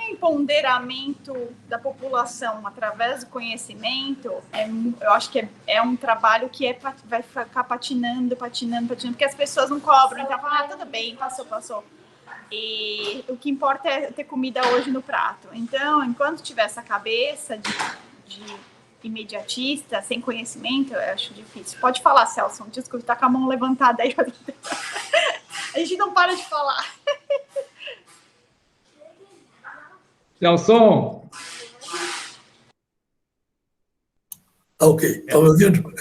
empoderamento da população através do conhecimento, eu acho que é um trabalho que vai ficar patinando, porque as pessoas não cobram. Então, falam, tudo bem, passou. E o que importa é ter comida hoje no prato. Então, enquanto tiver essa cabeça de imediatista, sem conhecimento, eu acho difícil. Pode falar, Celso. Desculpa, tá com a mão levantada aí. A gente não para de falar. Celso? Ok, está me ouvindo?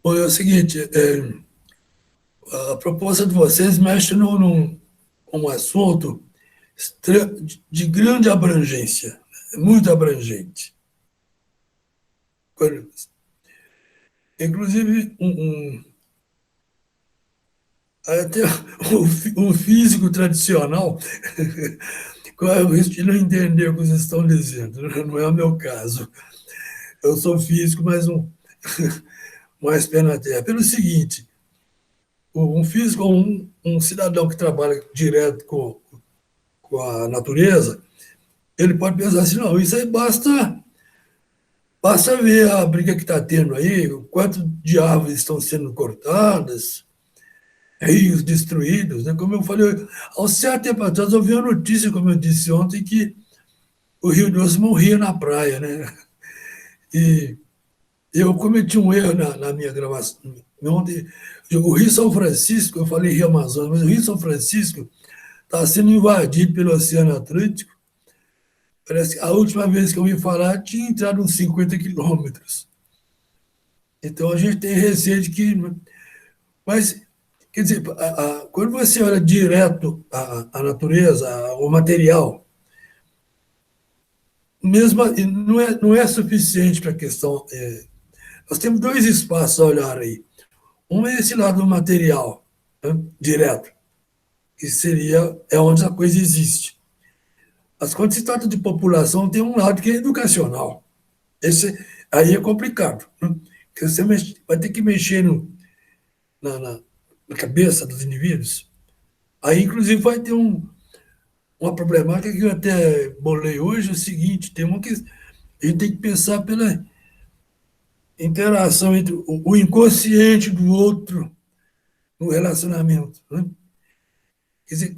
Bom, é o seguinte, a proposta de vocês mexe num assunto de grande abrangência, muito abrangente. Inclusive, até um físico tradicional corre o risco de não entender o que vocês estão dizendo. Não é o meu caso. Eu sou físico, mas mais pé na terra. Pelo seguinte, um físico, um cidadão que trabalha direto com a natureza, ele pode pensar assim, não, isso aí basta ver a briga que está tendo aí, quanto de árvores estão sendo cortadas, rios destruídos, né? Como eu falei, há um certo tempo atrás eu vi uma notícia, como eu disse ontem, que o Rio Doce morria na praia, né? E eu cometi um erro na minha gravação. Onde, o Rio São Francisco, eu falei Rio Amazonas, mas o Rio São Francisco está sendo invadido pelo Oceano Atlântico. Parece que a última vez que eu ouvi falar tinha entrado uns 50 quilômetros. Então a gente tem receio de que. Mas, quer dizer, quando você olha direto a natureza, o material, mesmo não é suficiente para a questão. Nós temos dois espaços a olhar aí. Um é esse lado do material, né, direto, que é onde a coisa existe. Mas quando se trata de população, tem um lado que é educacional. Esse aí é complicado, né? Porque você vai ter que mexer na cabeça dos indivíduos. Aí, inclusive, vai ter uma problemática que eu até bolei hoje, é o seguinte, tem uma que a gente tem que pensar pela interação entre o inconsciente do outro no relacionamento, né? Quer dizer,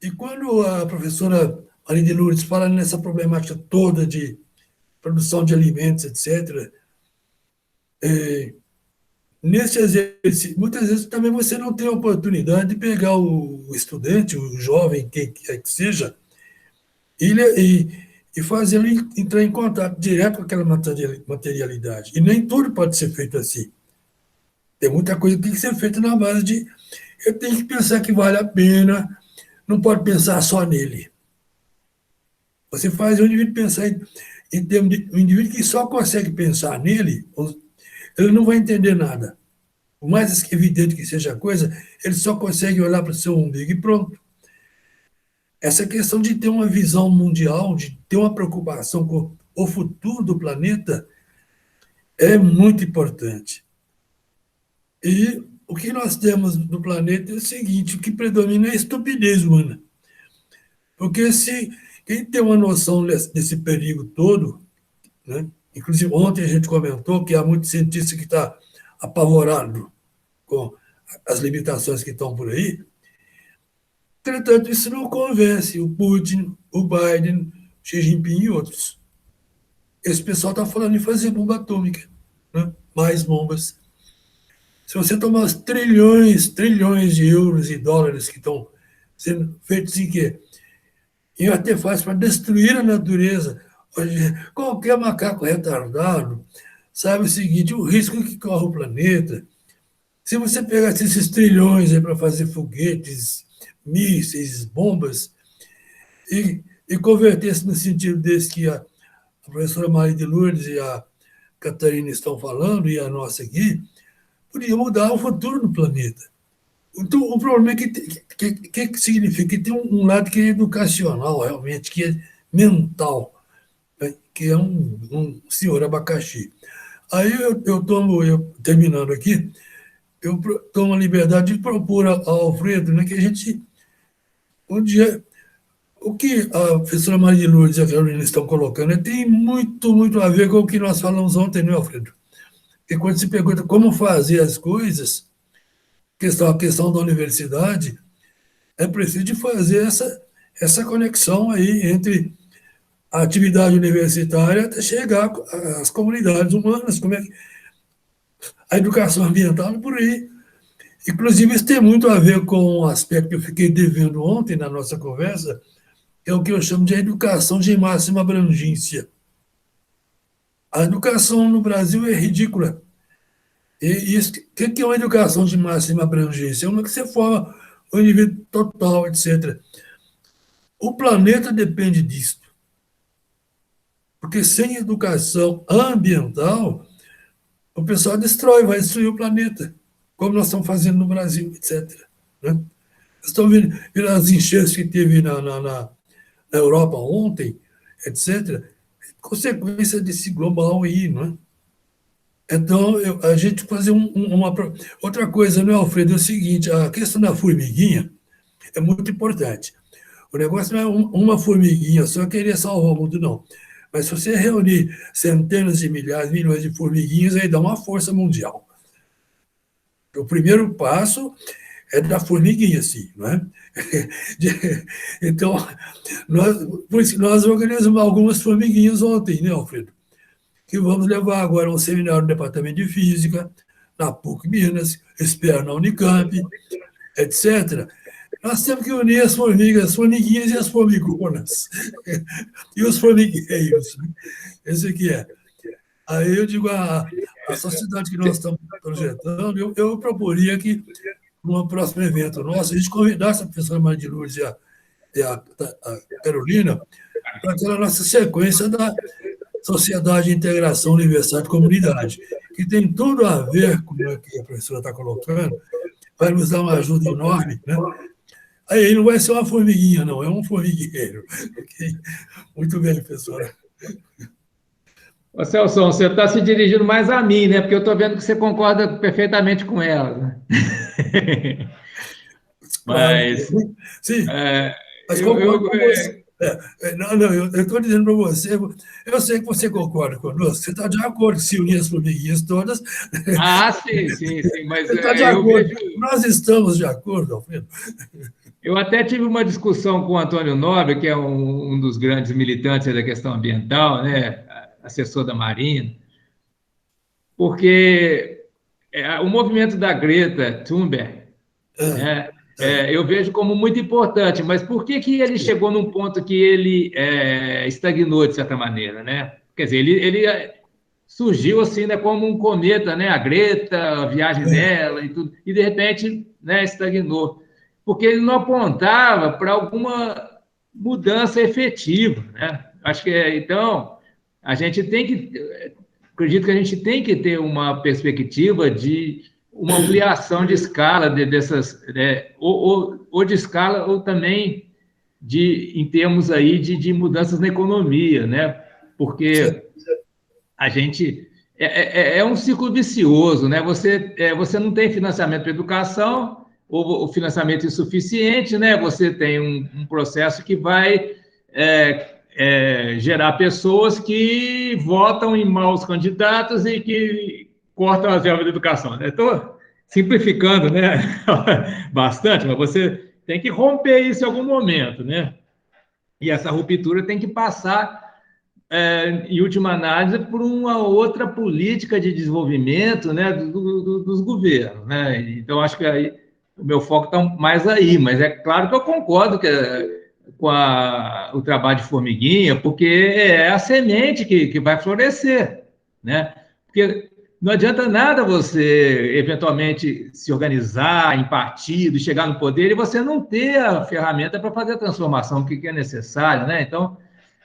e quando a professora Maria de Lourdes fala nessa problemática toda de produção de alimentos, etc., nesse exercício, muitas vezes também você não tem a oportunidade de pegar o estudante, o jovem, quem quer que seja, e fazer ele entrar em contato direto com aquela materialidade. E nem tudo pode ser feito assim. Tem muita coisa que tem que ser feita na base de eu tenho que pensar que vale a pena, não pode pensar só nele. Você faz o indivíduo pensar em termos de um indivíduo que só consegue pensar nele, ele não vai entender nada. Por mais evidente que seja a coisa, ele só consegue olhar para o seu umbigo e pronto. Essa questão de ter uma visão mundial, de ter uma preocupação com o futuro do planeta, é muito importante. E o que nós temos no planeta é o seguinte: o que predomina é a estupidez humana. Porque se quem tem uma noção desse perigo todo, né? Inclusive ontem a gente comentou que há muito cientista que está apavorado com as limitações que estão por aí. Entretanto, isso não convence o Putin, o Biden, Xi Jinping e outros. Esse pessoal está falando em fazer bomba atômica, né? Mais bombas. Se você tomar os trilhões de euros e dólares que estão sendo feitos em quê? Em artefatos para destruir a natureza. Qualquer macaco retardado sabe o seguinte: o risco que corre o planeta. Se você pegasse esses trilhões para fazer foguetes, mísseis, bombas, e convertesse no sentido desse que a professora Maria de Lourdes e a Catarina estão falando, e a nossa aqui, podia mudar o futuro do planeta. Então, o problema é que significa que tem um lado que é educacional, realmente, que é mental, né? Que é um senhor abacaxi. Aí terminando aqui, eu tomo a liberdade de propor ao Alfredo, né, que a gente, um dia, o que a professora Maria de Lourdes e a Carolina estão colocando tem muito, muito a ver com o que nós falamos ontem, né, Alfredo? Porque quando se pergunta como fazer as coisas, a questão da universidade, é preciso de fazer essa conexão aí entre a atividade universitária até chegar às comunidades humanas, como é que a educação ambiental por aí. Inclusive, isso tem muito a ver com o aspecto que eu fiquei devendo ontem na nossa conversa, que é o que eu chamo de educação de máxima abrangência. A educação no Brasil é ridícula. E isso, o que é uma educação de máxima abrangência? É uma que você forma o indivíduo total, etc. O planeta depende disso. Porque sem educação ambiental, o pessoal vai destruir o planeta, como nós estamos fazendo no Brasil, etc. Né? Vocês estão vendo as enchentes que teve na Europa ontem, etc. Consequência desse global aí, não é? Então, a gente fazer uma. Outra coisa, não é, Alfredo? É o seguinte: a questão da formiguinha é muito importante. O negócio não é uma formiguinha só querer salvar o mundo, não. Mas se você reunir centenas de milhares, milhões de formiguinhas, aí dá uma força mundial. O primeiro passo é da formiguinha, sim, não é? Então, por isso que nós organizamos algumas formiguinhas ontem, né, Alfredo? Que vamos levar agora um seminário no Departamento de Física, na PUC Minas, espero na Unicamp, etc. Nós temos que unir as formiguinhas e as formigunas, e os formigueiros. Esse aqui é. Aí eu digo, a sociedade que nós estamos projetando, eu proporia que, no próximo evento nosso, a gente convidasse a professora Maria de Lourdes e a Carolina para aquela nossa sequência da Sociedade de Integração, Universidade e Comunidade, que tem tudo a ver com o que a professora está colocando, vai nos dar uma ajuda enorme, né? Aí não vai ser uma formiguinha, não, é um formigueiro. Okay? Muito bem, professora. Ô, Celso, você está se dirigindo mais a mim, né? Porque eu estou vendo que você concorda perfeitamente com ela. Né? Mas. Sim, mas concordo com você. Eu estou dizendo para você, eu sei que você concorda conosco, você está de acordo se unir as formiguinhas todas. Ah, sim, mas você está de acordo. Nós estamos de acordo, Alfredo. Eu até tive uma discussão com o Antônio Nobre, que é um dos grandes militantes da questão ambiental, né? Assessor da Marinha, porque o movimento da Greta Thunberg, né? Eu vejo como muito importante, mas por que ele chegou num ponto que ele estagnou, de certa maneira, né? Quer dizer, ele surgiu assim, né, como um cometa, né? A Greta, a viagem dela e tudo, e de repente, né, estagnou, porque ele não apontava para alguma mudança efetiva, né? Acho que, então, a gente tem que, acredito que a gente tem que ter uma perspectiva de uma ampliação de escala dessas, ou de escala, ou também em termos aí de mudanças na economia, né? Porque a gente é um ciclo vicioso, né? Você não tem financiamento para educação, ou o financiamento insuficiente, né? Você tem um processo que vai gerar pessoas que votam em maus candidatos e que cortam as verbas da educação. Estou simplificando, né? Bastante, mas você tem que romper isso em algum momento, né? E essa ruptura tem que passar, em última análise, por uma outra política de desenvolvimento, né, dos governos, né? Então, acho que aí o meu foco está mais aí, mas é claro que eu concordo com o trabalho de formiguinha, porque é a semente que vai florescer, né? Porque não adianta nada você, eventualmente, se organizar em partido, chegar no poder e você não ter a ferramenta para fazer a transformação que é necessária, né? Então,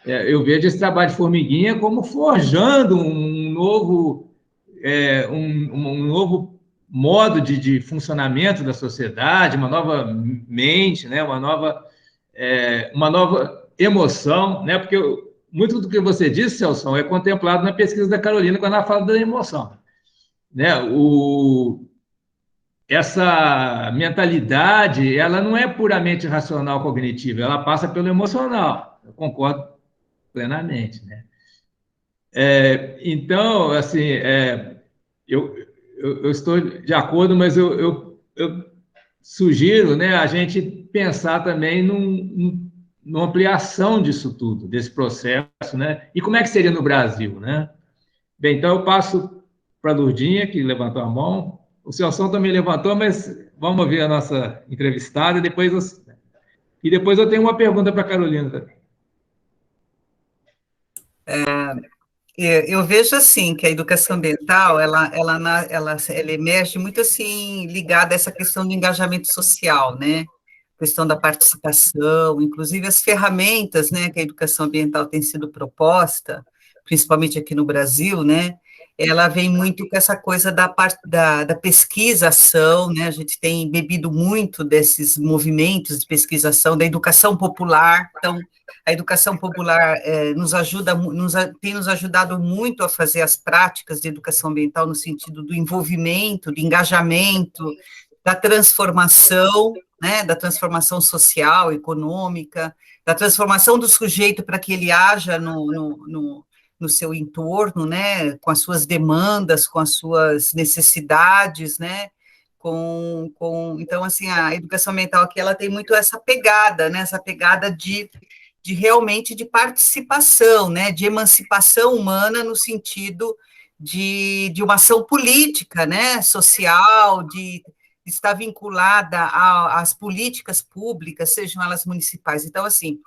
eu vejo esse trabalho de formiguinha como forjando um novo modo de funcionamento da sociedade, uma nova mente, né? Uma nova emoção, né? Porque muito do que você disse, Celso, é contemplado na pesquisa da Carolina quando ela fala da emoção, né? Essa mentalidade, ela não é puramente racional cognitiva, ela passa pelo emocional. Eu concordo plenamente, né? Então, assim, eu, eu estou de acordo, mas eu sugiro, né, a gente pensar também numa ampliação disso tudo, desse processo, né? E como é que seria no Brasil, né? Bem, então eu passo para a Lourdinha, que levantou a mão. O Celso também levantou, mas vamos ouvir a nossa entrevistada e depois eu tenho uma pergunta para a Carolina também. Eu vejo assim que a educação ambiental ela emerge muito assim ligada a essa questão do engajamento social, né? Questão da participação, inclusive as ferramentas, né, que a educação ambiental tem sido proposta, principalmente aqui no Brasil, né? Ela vem muito com essa coisa da pesquisação, né? A gente tem bebido muito desses movimentos de pesquisação, da educação popular. Então, a educação popular tem nos ajudado muito a fazer as práticas de educação ambiental no sentido do envolvimento, do engajamento, da transformação, né, da transformação social, econômica, da transformação do sujeito para que ele haja no seu entorno, né, com as suas demandas, com as suas necessidades, né, então, assim, a educação ambiental aqui, ela tem muito essa pegada, né, essa pegada de realmente de participação, né, de emancipação humana no sentido de uma ação política, né, social, de estar vinculada às políticas públicas, sejam elas municipais. Então, assim,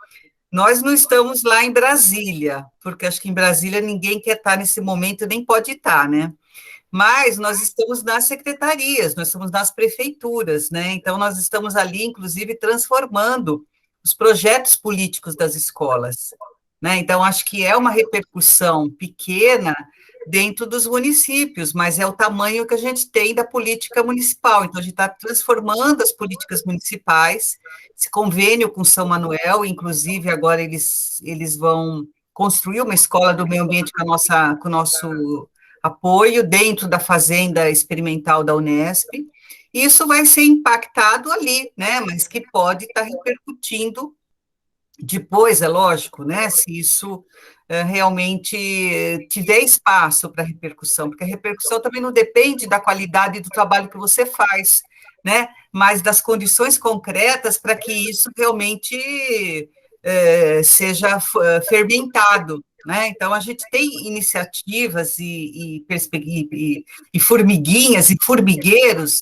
nós não estamos lá em Brasília, porque acho que em Brasília ninguém quer estar nesse momento, nem pode estar, né? Mas nós estamos nas secretarias, nós estamos nas prefeituras, né? Então, nós estamos ali, inclusive, transformando os projetos políticos das escolas, né? Então, acho que é uma repercussão pequena dentro dos municípios, mas é o tamanho que a gente tem da política municipal. Então, a gente está transformando as políticas municipais, esse convênio com São Manuel, inclusive, agora eles vão construir uma escola do meio ambiente com o nosso apoio dentro da fazenda experimental da Unesp. Isso vai ser impactado ali, né? Mas que pode estar repercutindo depois, é lógico, né? Se isso realmente tiver espaço para repercussão, porque a repercussão também não depende da qualidade do trabalho que você faz, né? Mas das condições concretas para que isso realmente seja fermentado, né? Então, a gente tem iniciativas e formiguinhas e formigueiros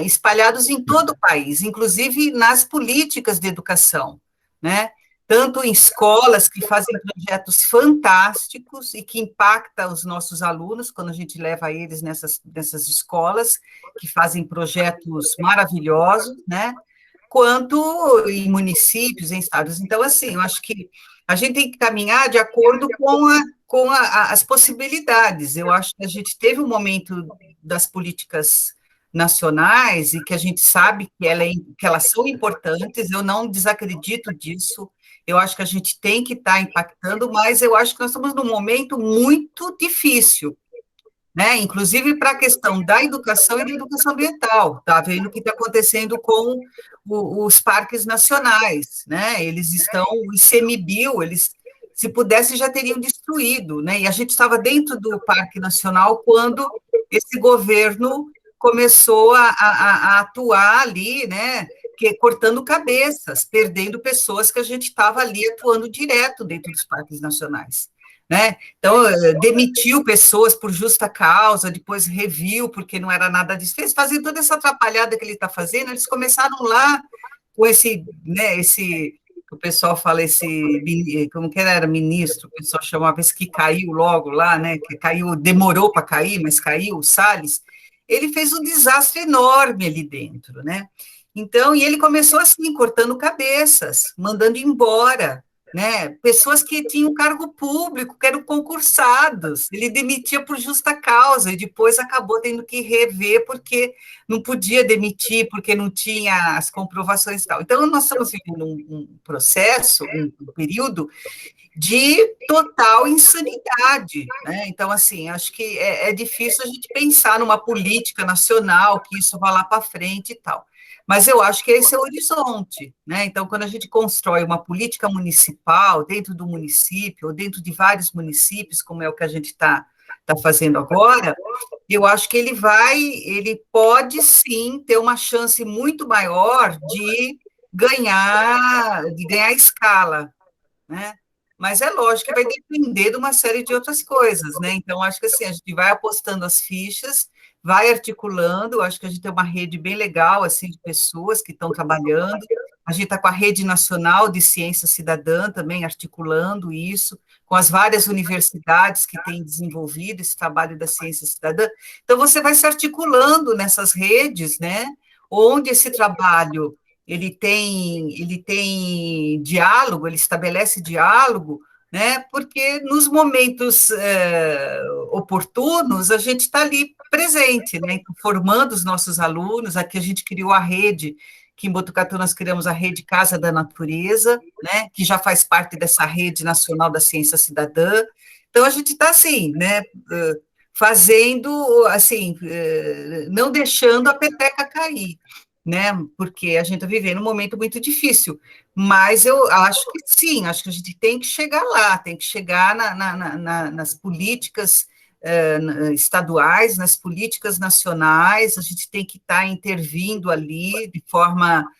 espalhados em todo o país, inclusive nas políticas de educação, né? Tanto em escolas que fazem projetos fantásticos e que impactam os nossos alunos, quando a gente leva eles nessas escolas, que fazem projetos maravilhosos, né? Quanto em municípios, em estados. Então, assim, eu acho que a gente tem que caminhar de acordo com as possibilidades. Eu acho que a gente teve um momento das políticas nacionais e que a gente sabe que elas são importantes, eu não desacredito disso, eu acho que a gente tem que estar impactando, mas eu acho que nós estamos num momento muito difícil, né? Inclusive para a questão da educação e da educação ambiental. Está vendo o que está acontecendo com os parques nacionais, né? Eles estão, o ICMBio, eles, se pudesse, já teriam destruído, né? E a gente estava dentro do Parque Nacional quando esse governo começou a atuar ali, né? Cortando cabeças, perdendo pessoas que a gente estava ali atuando direto dentro dos parques nacionais, né? Então, demitiu pessoas por justa causa, depois reviu porque não era nada disso, fez fazer toda essa atrapalhada que ele está fazendo. Eles começaram lá com esse, né, o pessoal fala como que era ministro, o pessoal chamava esse que caiu logo lá, né, que caiu, demorou para cair, mas caiu, o Salles. Ele fez um desastre enorme ali dentro, né? Então, e ele começou assim, cortando cabeças, mandando embora, né? Pessoas que tinham cargo público, que eram concursados, ele demitia por justa causa, e depois acabou tendo que rever, porque não podia demitir, porque não tinha as comprovações e tal. Então, nós estamos vivendo um processo, um período de total insanidade, né? Então, assim, acho que é difícil a gente pensar numa política nacional, que isso vá lá para frente e tal. Mas eu acho que esse é o horizonte, né? Então, quando a gente constrói uma política municipal dentro do município, ou dentro de vários municípios, como é o que a gente está fazendo agora, eu acho que ele pode sim ter uma chance muito maior de ganhar escala, né? Mas é lógico que vai depender de uma série de outras coisas, né? Então, acho que assim, a gente vai apostando as fichas, vai articulando, acho que a gente tem uma rede bem legal, assim, de pessoas que estão trabalhando, a gente está com a Rede Nacional de Ciência Cidadã também articulando isso, com as várias universidades que têm desenvolvido esse trabalho da ciência cidadã. Então, você vai se articulando nessas redes, né? Onde esse trabalho ele tem diálogo, ele estabelece diálogo, né? Porque nos momentos oportunos a gente está ali presente, né? Formando os nossos alunos. Aqui a gente criou a rede, que em Botucatu nós criamos a Rede Casa da Natureza, né? Que já faz parte dessa Rede Nacional da Ciência Cidadã. Então a gente está assim, né? Fazendo assim, não deixando a peteca cair, né? Porque a gente está vivendo um momento muito difícil, mas eu acho que sim, acho que a gente tem que chegar lá, tem que chegar nas políticas estaduais, nas políticas nacionais, a gente tem que estar intervindo ali de forma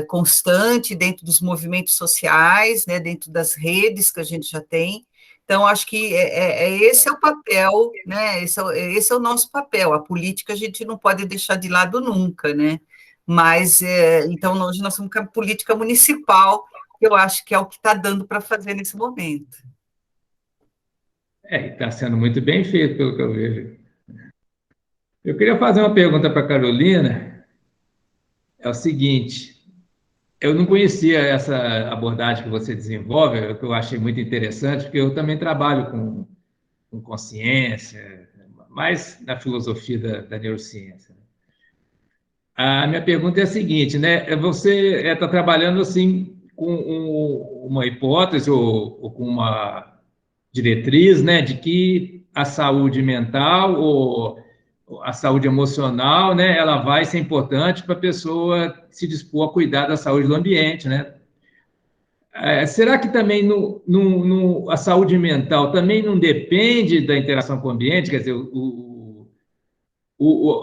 constante dentro dos movimentos sociais, né? Dentro das redes que a gente já tem. Então, acho que esse é o papel, né? Esse é o nosso papel. A política a gente não pode deixar de lado nunca, né? Mas, então, hoje nós temos uma política municipal, que eu acho que é o que está dando para fazer nesse momento. Está sendo muito bem feito, pelo que eu vejo. Eu queria fazer uma pergunta para a Carolina, é o seguinte, eu não conhecia essa abordagem que você desenvolve, que eu achei muito interessante, porque eu também trabalho com consciência, mais na filosofia da neurociência. A minha pergunta é a seguinte, né? Você está trabalhando assim com uma hipótese ou com uma diretriz, né, de que a saúde mental ou a saúde emocional, né, ela vai ser importante para a pessoa se dispor a cuidar da saúde do ambiente, né? Será que também a saúde mental também não depende da interação com o ambiente? Quer dizer,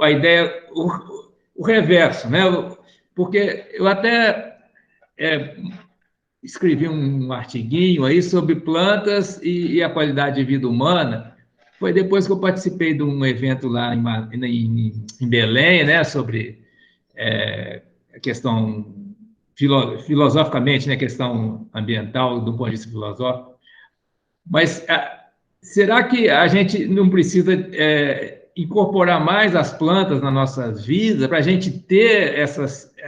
a ideia, o reverso, né? Porque eu até escrevi um artiguinho aí sobre plantas e a qualidade de vida humana. Foi depois que eu participei de um evento lá em Belém, né, sobre a questão filosoficamente, né, questão ambiental do ponto de vista filosófico. Mas será que a gente não precisa incorporar mais as plantas nas nossas vidas para a gente ter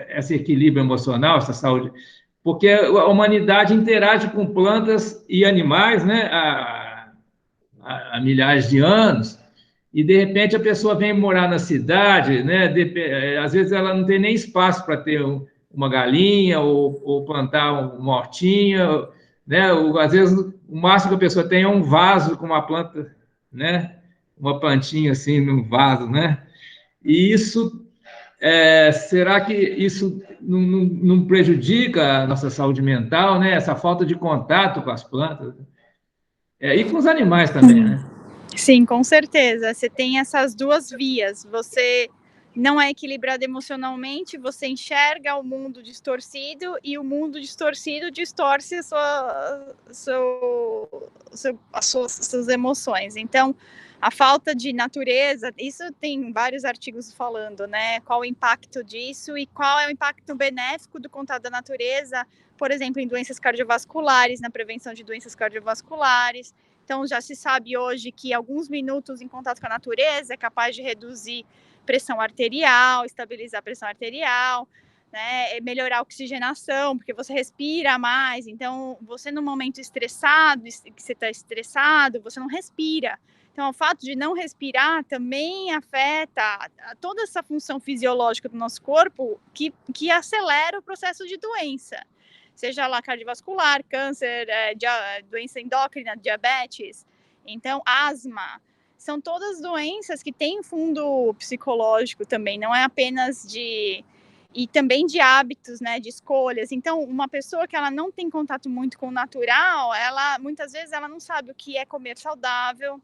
esse equilíbrio emocional, essa saúde? Porque a humanidade interage com plantas e animais, né, há milhares de anos, e de repente a pessoa vem morar na cidade, né, às vezes ela não tem nem espaço para ter uma galinha ou plantar uma hortinha, né, às vezes o máximo que a pessoa tem é um vaso com uma planta, né, uma plantinha assim no vaso, né? E isso, será que isso não prejudica a nossa saúde mental, né? Essa falta de contato com as plantas, e com os animais também, né? Sim, com certeza. Você tem essas duas vias. Você não é equilibrado emocionalmente, você enxerga o mundo distorcido e o mundo distorcido distorce suas emoções. Então, a falta de natureza, isso tem vários artigos falando, né? Qual o impacto disso e qual é o impacto benéfico do contato da natureza, por exemplo, em doenças cardiovasculares, na prevenção de doenças cardiovasculares. Então, já se sabe hoje que alguns minutos em contato com a natureza é capaz de reduzir pressão arterial, estabilizar a pressão arterial, né, melhorar a oxigenação, porque você respira mais. Então, você no momento estressado, que você está estressado, você não respira. Então, o fato de não respirar também afeta toda essa função fisiológica do nosso corpo que acelera o processo de doença. Seja lá cardiovascular, câncer, doença endócrina, diabetes, então asma, são todas doenças que têm fundo psicológico também, não é apenas e também de hábitos, né, de escolhas. Então, uma pessoa que ela não tem contato muito com o natural, muitas vezes ela não sabe o que é comer saudável,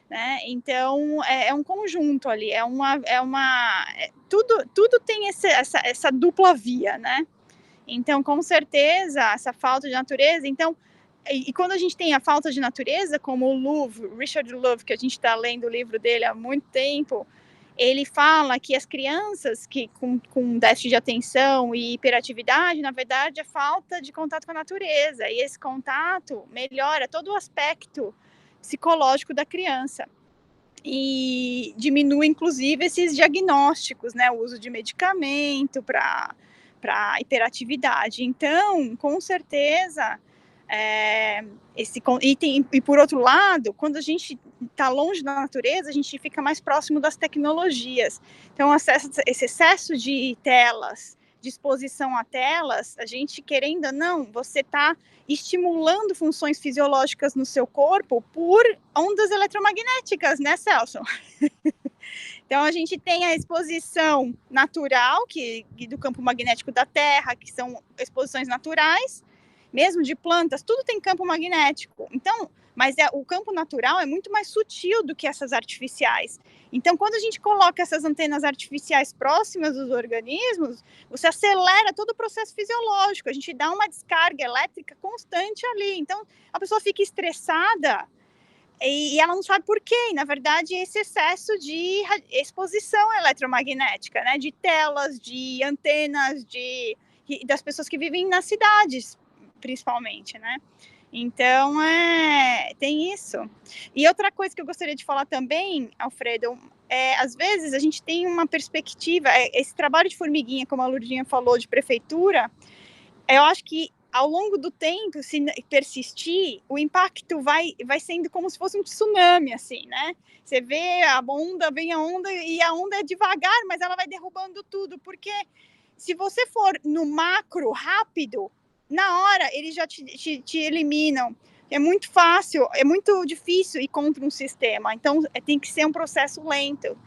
né? Então, é um conjunto ali, tudo tem essa dupla via, né? Então, com certeza, essa falta de natureza. Então, e quando a gente tem a falta de natureza, como o Louv, Richard Louv, que a gente está lendo o livro dele há muito tempo, ele fala que as crianças que com déficit de atenção e hiperatividade, na verdade, é falta de contato com a natureza. E esse contato melhora todo o aspecto psicológico da criança. E diminui, inclusive, esses diagnósticos, né? O uso de medicamento para hiperatividade. Então, com certeza, e por outro lado, quando a gente está longe da natureza, a gente fica mais próximo das tecnologias. Então, esse excesso de telas, de exposição a telas, a gente, querendo ou não, você está estimulando funções fisiológicas no seu corpo por ondas eletromagnéticas, né, Celso? Então, a gente tem a exposição natural, do campo magnético da Terra, que são exposições naturais, mesmo de plantas, tudo tem campo magnético. Então, mas o campo natural é muito mais sutil do que essas artificiais. Então, quando a gente coloca essas antenas artificiais próximas dos organismos, você acelera todo o processo fisiológico, a gente dá uma descarga elétrica constante ali. Então, a pessoa fica estressada, e ela não sabe por quê. E, na verdade, esse excesso de exposição eletromagnética, né? De telas, de antenas, das pessoas que vivem nas cidades, principalmente, né? Então, tem isso. E outra coisa que eu gostaria de falar também, Alfredo, às vezes a gente tem uma perspectiva, esse trabalho de formiguinha, como a Lurdinha falou, de prefeitura, eu acho que ao longo do tempo, se persistir, o impacto vai sendo como se fosse um tsunami, assim, né? Você vê a onda, vem a onda, e a onda é devagar, mas ela vai derrubando tudo, porque se você for no macro rápido, na hora eles já te eliminam. É muito fácil, é muito difícil ir contra um sistema, então tem que ser um processo lento.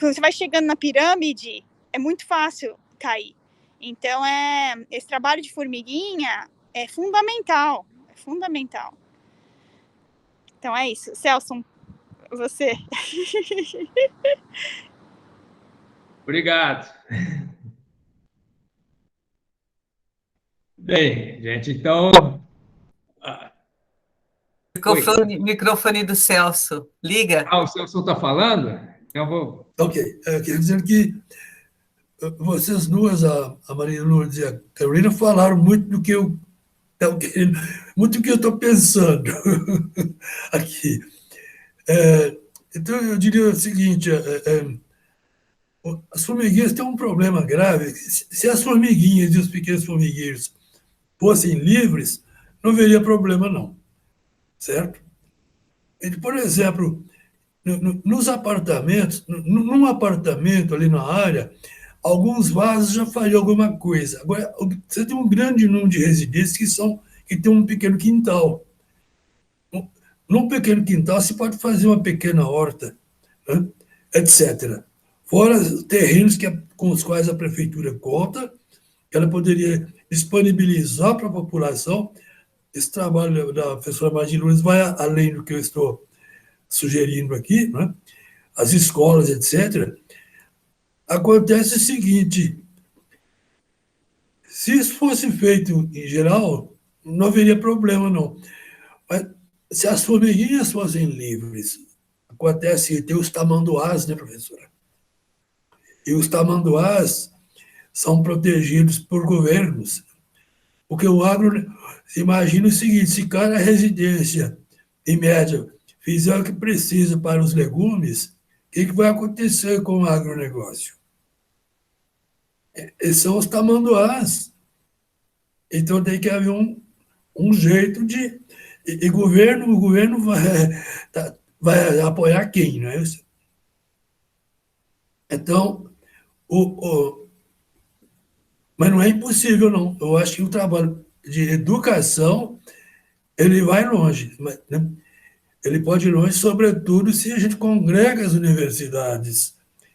Quando você vai chegando na pirâmide, é muito fácil cair. Então, esse trabalho de formiguinha é fundamental, Então, é isso. Celso, você. Obrigado. Bem, gente, então... Microfone do Celso. Liga. O Celso está falando? Então, vou... Ok. Eu quero dizer que vocês duas, a Maria Lourdes e a Carolina, falaram muito do que eu estou pensando aqui. Então, eu diria o seguinte, as formiguinhas têm um problema grave. Se as formiguinhas e os pequenos formigueiros fossem livres, não haveria problema, não. Certo? Por exemplo, nos apartamentos, num apartamento ali na área, alguns vasos já fariam alguma coisa. Agora, você tem um grande número de residências que tem um pequeno quintal. num pequeno quintal se pode fazer uma pequena horta, né, etc. Fora os terrenos com os quais a prefeitura conta, ela poderia disponibilizar para a população. Esse trabalho da professora Marli Lourdes vai além do que eu estou sugerindo aqui, né? As escolas, etc. Acontece o seguinte: se isso fosse feito em geral, não haveria problema, não. Mas se as formiguinhas fossem livres, acontece que tem os tamanduás, né, professora? E os tamanduás são protegidos por governos. Porque o agro, imagina o seguinte: se cada residência, em média, fizer o que precisa para os legumes, o que vai acontecer com o agronegócio? Esses são os tamanduás. Então tem que haver um jeito de. E o governo vai apoiar quem, não é isso? Então, mas não é impossível, não. Eu acho que o trabalho de educação ele vai longe, né? Ele pode ir longe, sobretudo, se a gente congrega as universidades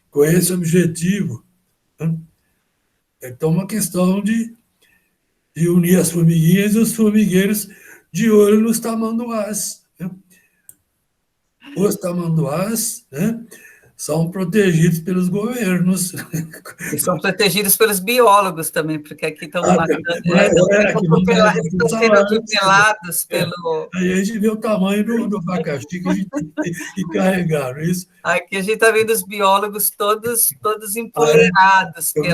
com esse objetivo, né? Então, uma questão de unir as formiguinhas e os formigueiros de olho nos tamanduás, né? Os tamanduás, né, são protegidos pelos governos. E são protegidos pelos biólogos também, porque aqui estão matando, estão sendo atropelados pelo... Aí a gente vê o tamanho do abacaxi que a gente tem que carregar, não é isso? Aqui a gente está vendo os biólogos todos empoderados Eu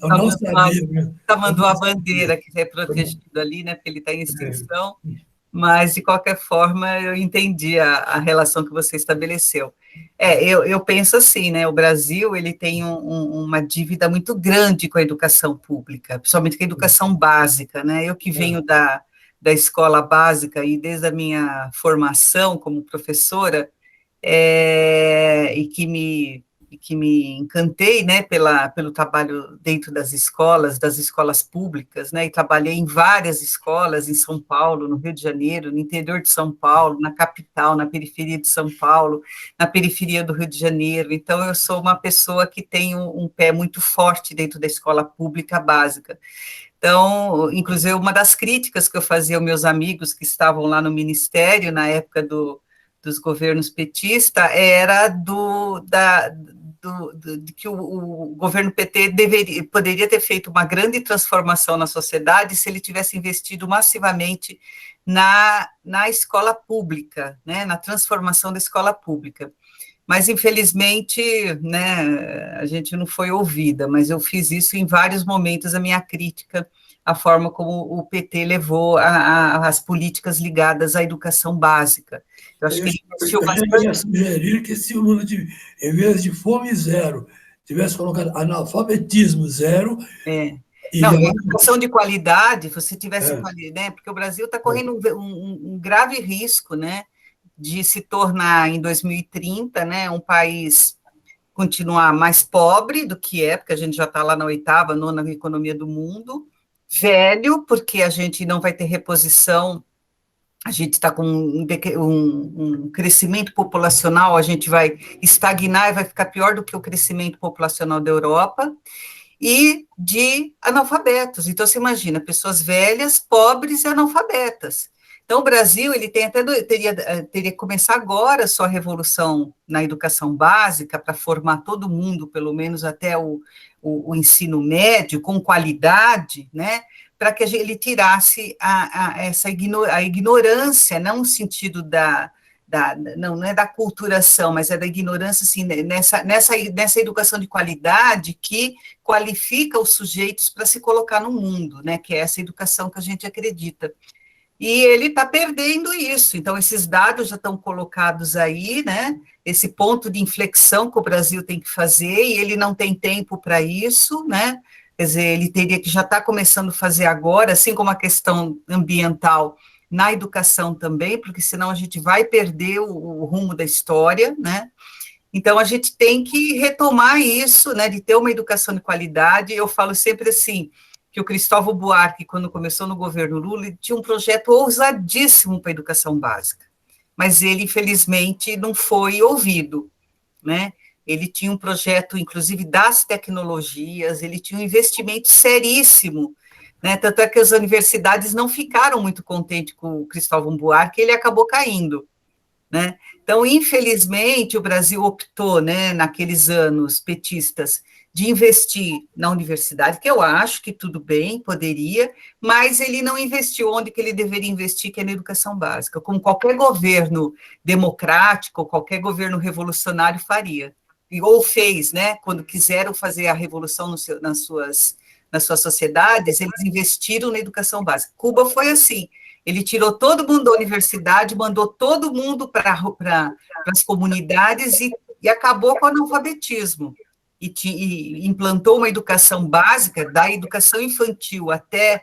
não sabia. Tamanduá bandeira, que é protegido ali, né, porque ele está em extinção, mas, de qualquer forma, eu entendi a relação que você estabeleceu. Eu penso assim, né, o Brasil ele tem uma dívida muito grande com a educação pública, principalmente com a educação básica, né? Eu que venho da escola básica e desde a minha formação como professora, e que me encantei, né, pelo trabalho dentro das escolas públicas, né, e trabalhei em várias escolas em São Paulo, no Rio de Janeiro, no interior de São Paulo, na capital, na periferia de São Paulo, na periferia do Rio de Janeiro. Então, eu sou uma pessoa que tem um pé muito forte dentro da escola pública básica. Então, inclusive, uma das críticas que eu fazia aos meus amigos que estavam lá no Ministério, na época dos governos petistas, era de que o governo PT poderia ter feito uma grande transformação na sociedade se ele tivesse investido massivamente na escola pública, né, na transformação da escola pública. Mas, infelizmente, né, a gente não foi ouvida, mas eu fiz isso em vários momentos, a minha crítica, a forma como o PT levou as políticas ligadas à educação básica. Eu acho que ele investiu bastante. Eu ia sugerir que se o Lula, em vez de fome zero, tivesse colocado analfabetismo zero... Não, a educação de qualidade, você tivesse qualidade, né, porque o Brasil está correndo um grave risco, né, de se tornar, em 2030, né, um país continuar mais pobre do que porque a gente já está lá na 8ª, 9ª economia do mundo, velho, porque a gente não vai ter reposição, a gente está com um crescimento populacional, a gente vai estagnar e vai ficar pior do que o crescimento populacional da Europa, e de analfabetos. Então, você imagina, pessoas velhas, pobres e analfabetas. Então, o Brasil ele teria que começar agora a sua revolução na educação básica para formar todo mundo, pelo menos até o ensino médio, com qualidade, né, para que ele tirasse a ignorância, não no sentido não é da culturação, mas é da ignorância, assim, nessa educação de qualidade que qualifica os sujeitos para se colocar no mundo, né, que é essa educação que a gente acredita. E ele está perdendo isso, então esses dados já estão colocados aí, né, esse ponto de inflexão que o Brasil tem que fazer, e ele não tem tempo para isso, né, quer dizer, ele teria que já estar começando a fazer agora, assim como a questão ambiental na educação também, porque senão a gente vai perder o rumo da história, né, então a gente tem que retomar isso, né, de ter uma educação de qualidade. Eu falo sempre assim, que o Cristóvão Buarque, quando começou no governo Lula, ele tinha um projeto ousadíssimo para a educação básica. mas ele, infelizmente, não foi ouvido, né? Ele tinha um projeto, inclusive, das tecnologias, ele tinha um investimento seríssimo, né? Tanto é que as universidades não ficaram muito contentes com o Cristóvão Buarque, ele acabou caindo, né? Então, infelizmente, o Brasil optou, né, naqueles anos petistas, de investir na universidade, que eu acho que tudo bem, poderia, mas ele não investiu onde que ele deveria investir, que é na educação básica, como qualquer governo democrático, qualquer governo revolucionário faria. Ou fez, né, quando quiseram fazer a revolução nas suas sociedades, eles investiram na educação básica. Cuba foi assim, ele tirou todo mundo da universidade, mandou todo mundo para as comunidades e acabou com o analfabetismo. E implantou uma educação básica, da educação infantil até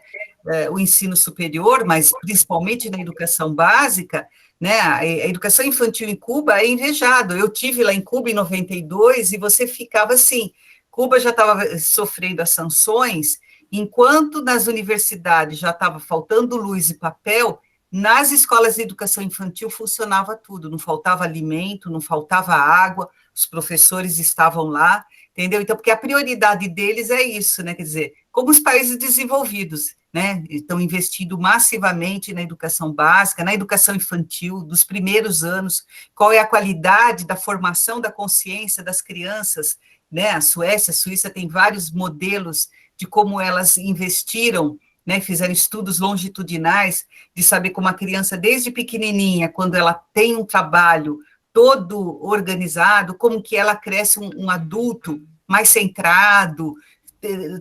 o ensino superior, mas principalmente na educação básica, né? A educação infantil em Cuba é invejado. Eu tive lá em Cuba em 92 e você ficava assim, Cuba já estava sofrendo as sanções, enquanto nas universidades já estava faltando luz e papel, nas escolas de educação infantil funcionava tudo, não faltava alimento, não faltava água, os professores estavam lá, entendeu? Então, porque a prioridade deles é isso, né? Quer dizer, como os países desenvolvidos, né? Estão investindo massivamente na educação básica, na educação infantil, dos primeiros anos, qual é a qualidade da formação da consciência das crianças, né? A Suécia, a Suíça tem vários modelos de como elas investiram, né, fizeram estudos longitudinais de saber como a criança, desde pequenininha, quando ela tem um trabalho todo organizado, como que ela cresce um adulto mais centrado,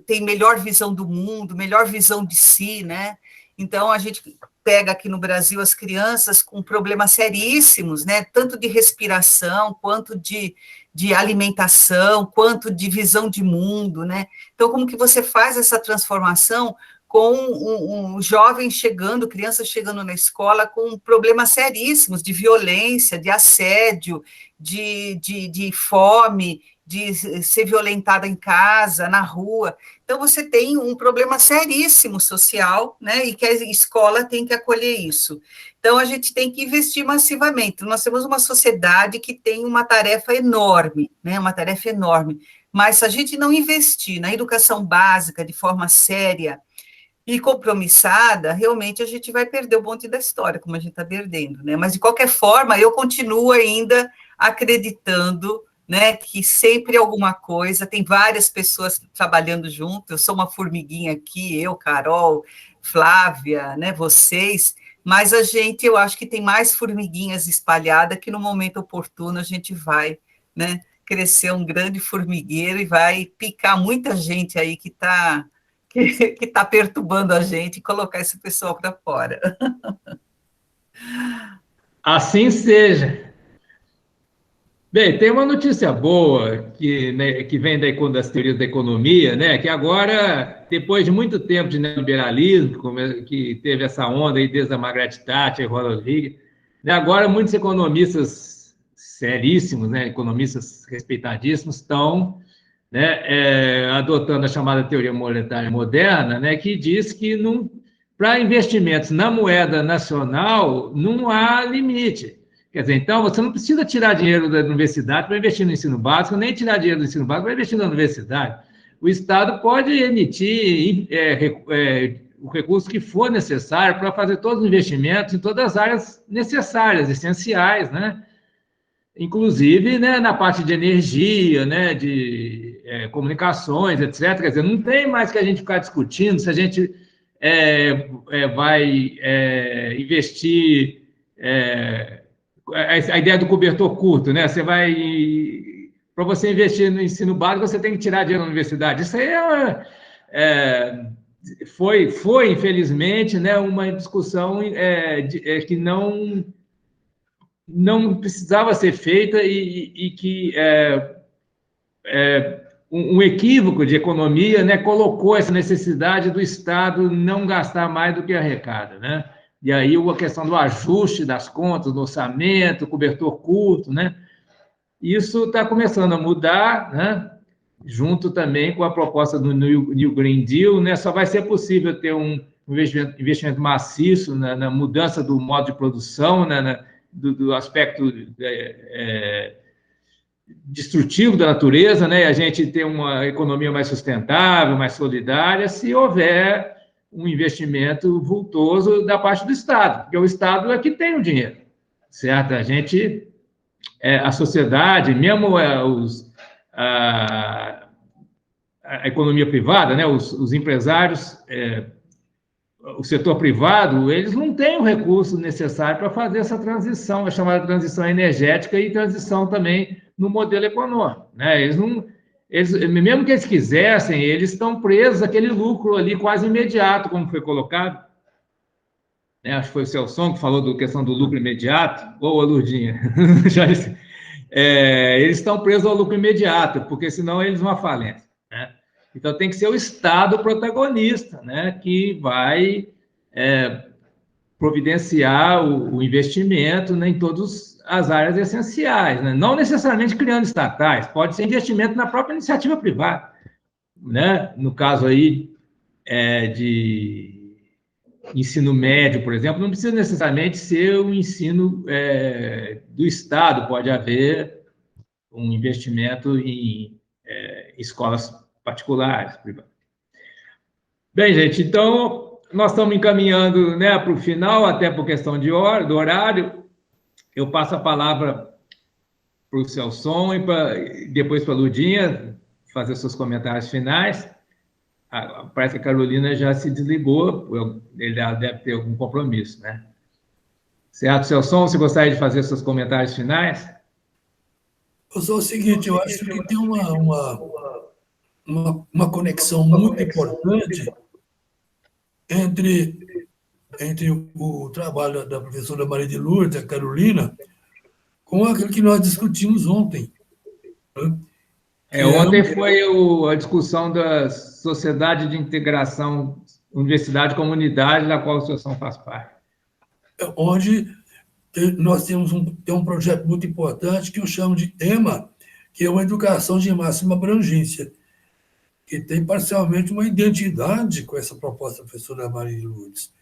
tem melhor visão do mundo, melhor visão de si, né? Então, a gente pega aqui no Brasil as crianças com problemas seríssimos, né? Tanto de respiração, quanto de alimentação, quanto de visão de mundo, né? Então, como que você faz essa transformação com um jovem chegando, criança chegando na escola com problemas seríssimos de violência, de assédio, de fome, de ser violentada em casa, na rua. Então, você tem um problema seríssimo social, né, e que a escola tem que acolher isso. Então, a gente tem que investir massivamente. Nós temos uma sociedade que tem uma tarefa enorme, né, uma tarefa enorme, mas se a gente não investir na educação básica de forma séria e compromissada, realmente a gente vai perder o bonde da história, como a gente está perdendo, né? Mas, de qualquer forma, eu continuo ainda acreditando, né, que sempre alguma coisa, tem várias pessoas trabalhando junto, eu sou uma formiguinha aqui, eu, Carol, Flávia, né, vocês, mas a gente, eu acho que tem mais formiguinhas espalhadas que no momento oportuno a gente vai, né, crescer um grande formigueiro e vai picar muita gente aí que está perturbando a gente e colocar esse pessoal para fora. Assim seja. Bem, tem uma notícia boa que, né, que vem das teorias da economia, né, que agora, depois de muito tempo de neoliberalismo, que teve essa onda aí desde a Margaret Thatcher e Ronald Reagan, né, agora muitos economistas seríssimos, né, economistas respeitadíssimos, estão, né, adotando a chamada teoria monetária moderna, né, que diz que para investimentos na moeda nacional não há limite. Quer dizer, então, você não precisa tirar dinheiro da universidade para investir no ensino básico, nem tirar dinheiro do ensino básico para investir na universidade. O Estado pode emitir o recurso que for necessário para fazer todos os investimentos em todas as áreas necessárias, essenciais, né? Inclusive, né, na parte de energia, né, de comunicações, etc. Quer dizer, não tem mais que a gente ficar discutindo se a gente vai investir... a ideia do cobertor curto, né? Para você investir no ensino básico, você tem que tirar dinheiro da universidade. Isso aí foi infelizmente, né, uma discussão que não precisava ser feita e que um equívoco de economia, né, colocou essa necessidade do Estado não gastar mais do que arrecada, né? E aí a questão do ajuste das contas, do orçamento, cobertor curto, né? Isso está começando a mudar, né? Junto também com a proposta do New Green Deal, né? Só vai ser possível ter um investimento maciço na mudança do modo de produção, né? do aspecto destrutivo da natureza, né? E a gente ter uma economia mais sustentável, mais solidária, se houver um investimento vultoso da parte do Estado, porque o Estado é que tem o dinheiro, certo? A gente, a sociedade, mesmo a economia privada, né? Os empresários, o setor privado, eles não têm o recurso necessário para fazer essa transição, a chamada transição energética e transição também no modelo econômico, né? Mesmo que eles quisessem, eles estão presos àquele lucro ali quase imediato, como foi colocado, né? Acho que foi o Celson que falou da questão do lucro imediato, ou a Lurdinha, eles estão presos ao lucro imediato, porque senão eles vão à falência, né? Então, tem que ser o Estado protagonista, né, que vai providenciar o investimento, né, em todas as áreas essenciais, né? Não necessariamente criando estatais, pode ser investimento na própria iniciativa privada, né? No caso aí de ensino médio, por exemplo, não precisa necessariamente ser o ensino do Estado, pode haver um investimento em escolas particulares, privadas. Bem, gente, então nós estamos encaminhando, né, para o final, até por questão do horário. Eu passo a palavra para o Celson e depois para a Ludinha fazer seus comentários finais. Parece que a Carolina já se desligou, ele deve ter algum compromisso, né? Certo, Celson, você gostaria de fazer seus comentários finais? Eu sou o seguinte, eu acho que tem uma conexão muito importante entre o trabalho da professora Maria de Lourdes, a Carolina, com aquilo que nós discutimos ontem, né? Ontem foi a discussão da Sociedade de Integração Universidade-Comunidade, da qual a associação faz parte. Onde nós temos um projeto muito importante que eu chamo de EMA, que é uma educação de máxima abrangência, que tem parcialmente uma identidade com essa proposta da professora Maria de Lourdes.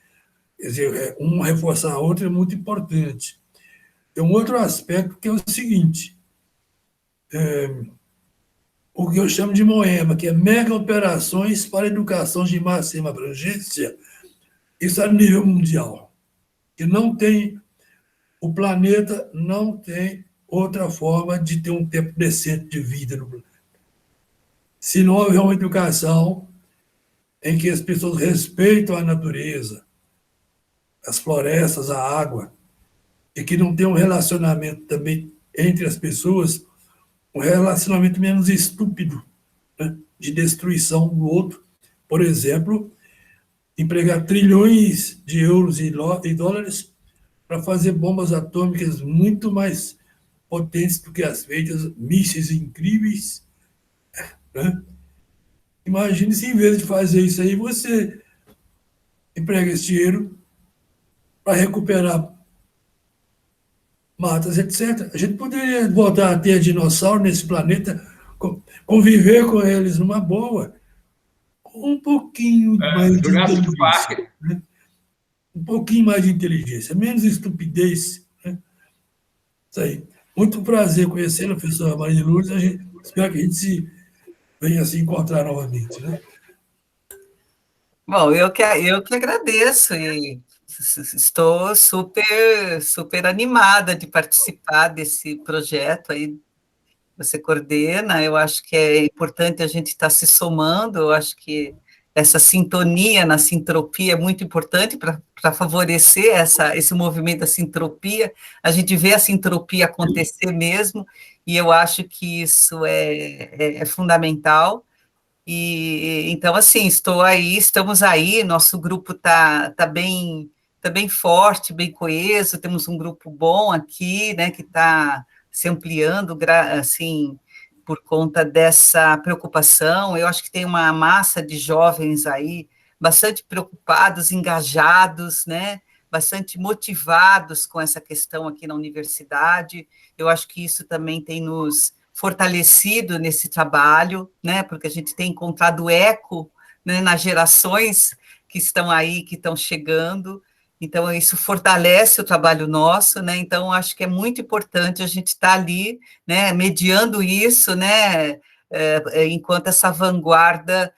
Quer dizer, um reforçar a outra é muito importante. Tem um outro aspecto que é o seguinte, o que eu chamo de MOEMA, que é Mega Operações para Educação de Máxima Abrangência, isso é a nível mundial. Que não tem, o planeta não tem outra forma de ter um tempo decente de vida no planeta. Se não houver uma educação em que as pessoas respeitam a natureza, as florestas, a água, e que não tem um relacionamento também entre as pessoas, um relacionamento menos estúpido, né, de destruição do outro. Por exemplo, empregar trilhões de euros e dólares para fazer bombas atômicas muito mais potentes do que as feitas, mísseis incríveis, né? Imagine se, em vez de fazer isso aí, você emprega esse dinheiro para recuperar matas, etc. A gente poderia voltar a ter dinossauro nesse planeta, conviver com eles numa boa, com um pouquinho mais de inteligência, né? Um pouquinho mais de inteligência, menos estupidez, né? Isso aí. Muito prazer conhecê-la, professora Maria de Lourdes. Espero que a gente venha se encontrar novamente, né? Bom, eu que agradeço e estou super animada de participar desse projeto aí que você coordena. Eu acho que é importante a gente estar se somando, eu acho que essa sintonia na sintropia é muito importante para favorecer esse movimento da sintropia. A gente vê a sintropia acontecer mesmo, e eu acho que isso é fundamental. E então, assim, estamos aí, nosso grupo tá bem forte, bem coeso, temos um grupo bom aqui, né, que está se ampliando, assim, por conta dessa preocupação. Eu acho que tem uma massa de jovens aí bastante preocupados, engajados, né, bastante motivados com essa questão aqui na universidade. Eu acho que isso também tem nos fortalecido nesse trabalho, né, porque a gente tem encontrado eco, né, nas gerações que estão aí, que estão chegando, Então, isso fortalece o trabalho nosso, né? Então, acho que é muito importante a gente estar ali, né, mediando isso, né, enquanto essa vanguarda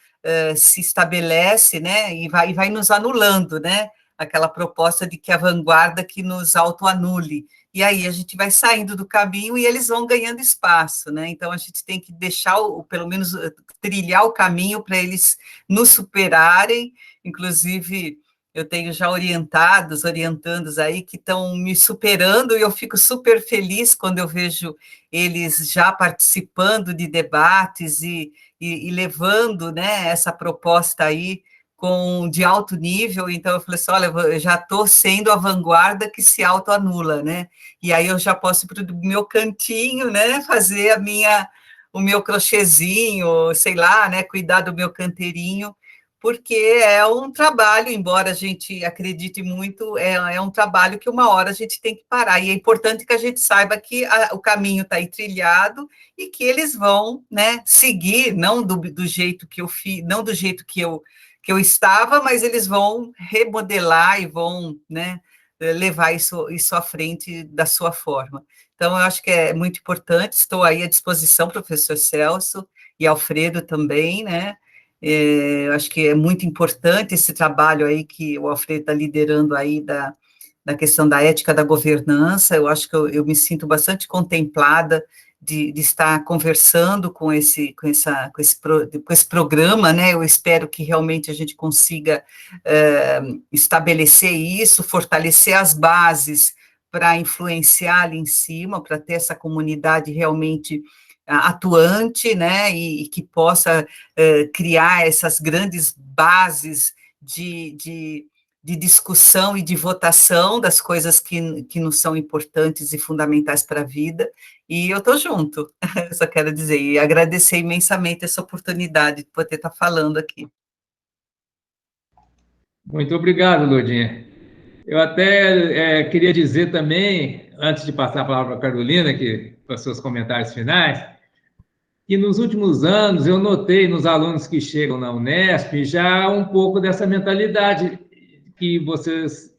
se estabelece, né, e vai nos anulando, né? Aquela proposta de que a vanguarda que nos autoanule. E aí a gente vai saindo do caminho e eles vão ganhando espaço, né? Então, a gente tem que deixar, pelo menos, trilhar o caminho para eles nos superarem, inclusive... Eu tenho já orientandos aí que estão me superando e eu fico super feliz quando eu vejo eles já participando de debates e levando, né, essa proposta aí de alto nível. Então, eu falei assim, olha, eu já estou sendo a vanguarda que se autoanula, né? E aí eu já posso ir para o meu cantinho, né, fazer o meu crochêzinho, sei lá, né, cuidar do meu canteirinho, porque é um trabalho, embora a gente acredite muito, é um trabalho que uma hora a gente tem que parar, e é importante que a gente saiba que o caminho está aí trilhado, e que eles vão, né, seguir, não do jeito que eu fiz, não do jeito que eu estava, mas eles vão remodelar e vão, né, levar isso à frente da sua forma. Então, eu acho que é muito importante, estou aí à disposição, professor Celso, e Alfredo também, né. Eu acho que é muito importante esse trabalho aí que o Alfredo está liderando aí da questão da ética da governança. Eu acho que eu me sinto bastante contemplada de estar conversando com esse programa, né? Eu espero que realmente a gente consiga estabelecer isso, fortalecer as bases para influenciar ali em cima, para ter essa comunidade realmente atuante, né, e que possa criar essas grandes bases de discussão e de votação das coisas que nos são importantes e fundamentais para a vida, e eu estou junto, eu só quero dizer, e agradecer imensamente essa oportunidade de poder estar falando aqui. Muito obrigado, Lourdinha. Eu até queria dizer também, antes de passar a palavra para a Carolina, para os seus comentários finais, que nos últimos anos eu notei nos alunos que chegam na Unesp já um pouco dessa mentalidade que vocês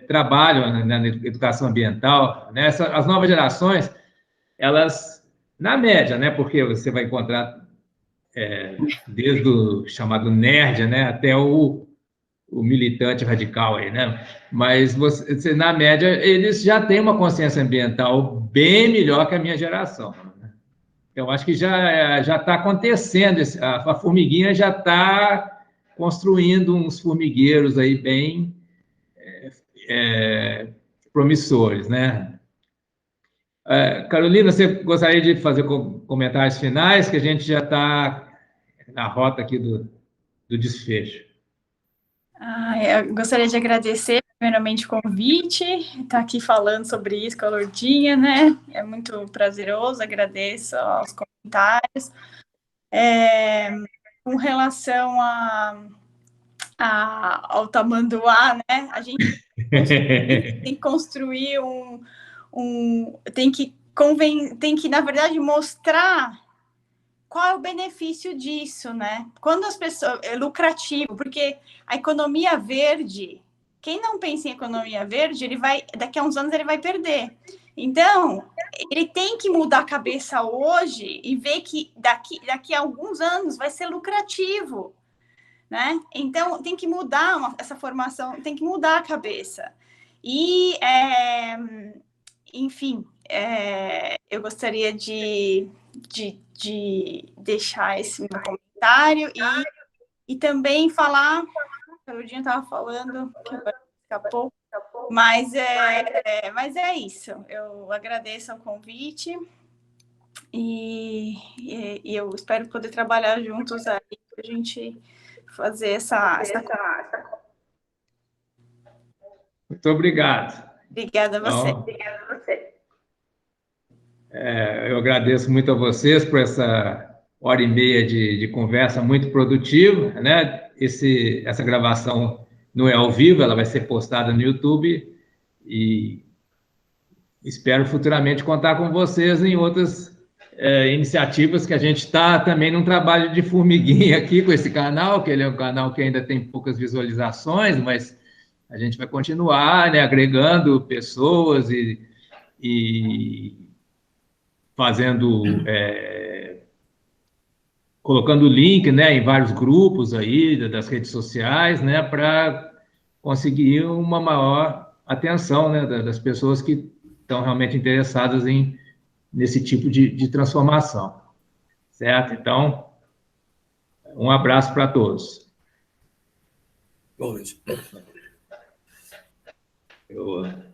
trabalham na educação ambiental, né? As novas gerações, elas, na média, né? Porque você vai encontrar desde o chamado nerd, né? Até o militante radical aí, né? Mas você, na média, eles já têm uma consciência ambiental bem melhor que a minha geração. Eu acho que já está acontecendo, a formiguinha já está construindo uns formigueiros aí bem promissores, né? Carolina, você gostaria de fazer comentários finais, que a gente já está na rota aqui do desfecho. Eu gostaria de agradecer, primeiramente, o convite, estar aqui falando sobre isso com a Lourdinha, né? É muito prazeroso, agradeço aos comentários. Com relação ao tamanduá, né? A gente tem que construir tem que, na verdade, mostrar qual é o benefício disso, né? Quando as pessoas... É lucrativo, porque a economia verde, quem não pensa em economia verde, daqui a uns anos ele vai perder. Então, ele tem que mudar a cabeça hoje e ver que daqui a alguns anos vai ser lucrativo, né? Então, tem que mudar essa formação, tem que mudar a cabeça. E, enfim, eu gostaria de deixar esse meu comentário e também falar, a Lourdinha estava falando, que escapou, mas é isso, eu agradeço o convite e eu espero poder trabalhar juntos aí para a gente fazer essa... Muito obrigado. Obrigada a você. Então, eu agradeço muito a vocês por essa hora e meia de conversa muito produtiva, né? Essa gravação não é ao vivo, ela vai ser postada no YouTube e espero futuramente contar com vocês em outras iniciativas, que a gente está também num trabalho de formiguinha aqui com esse canal, que ele é um canal que ainda tem poucas visualizações, mas A gente vai continuar, né, agregando pessoas e fazendo, colocando link, né, em vários grupos aí das redes sociais, né, para conseguir uma maior atenção, né, das pessoas que estão realmente interessadas nesse tipo de transformação, certo? Então, um abraço para todos. Bom, gente. Eu...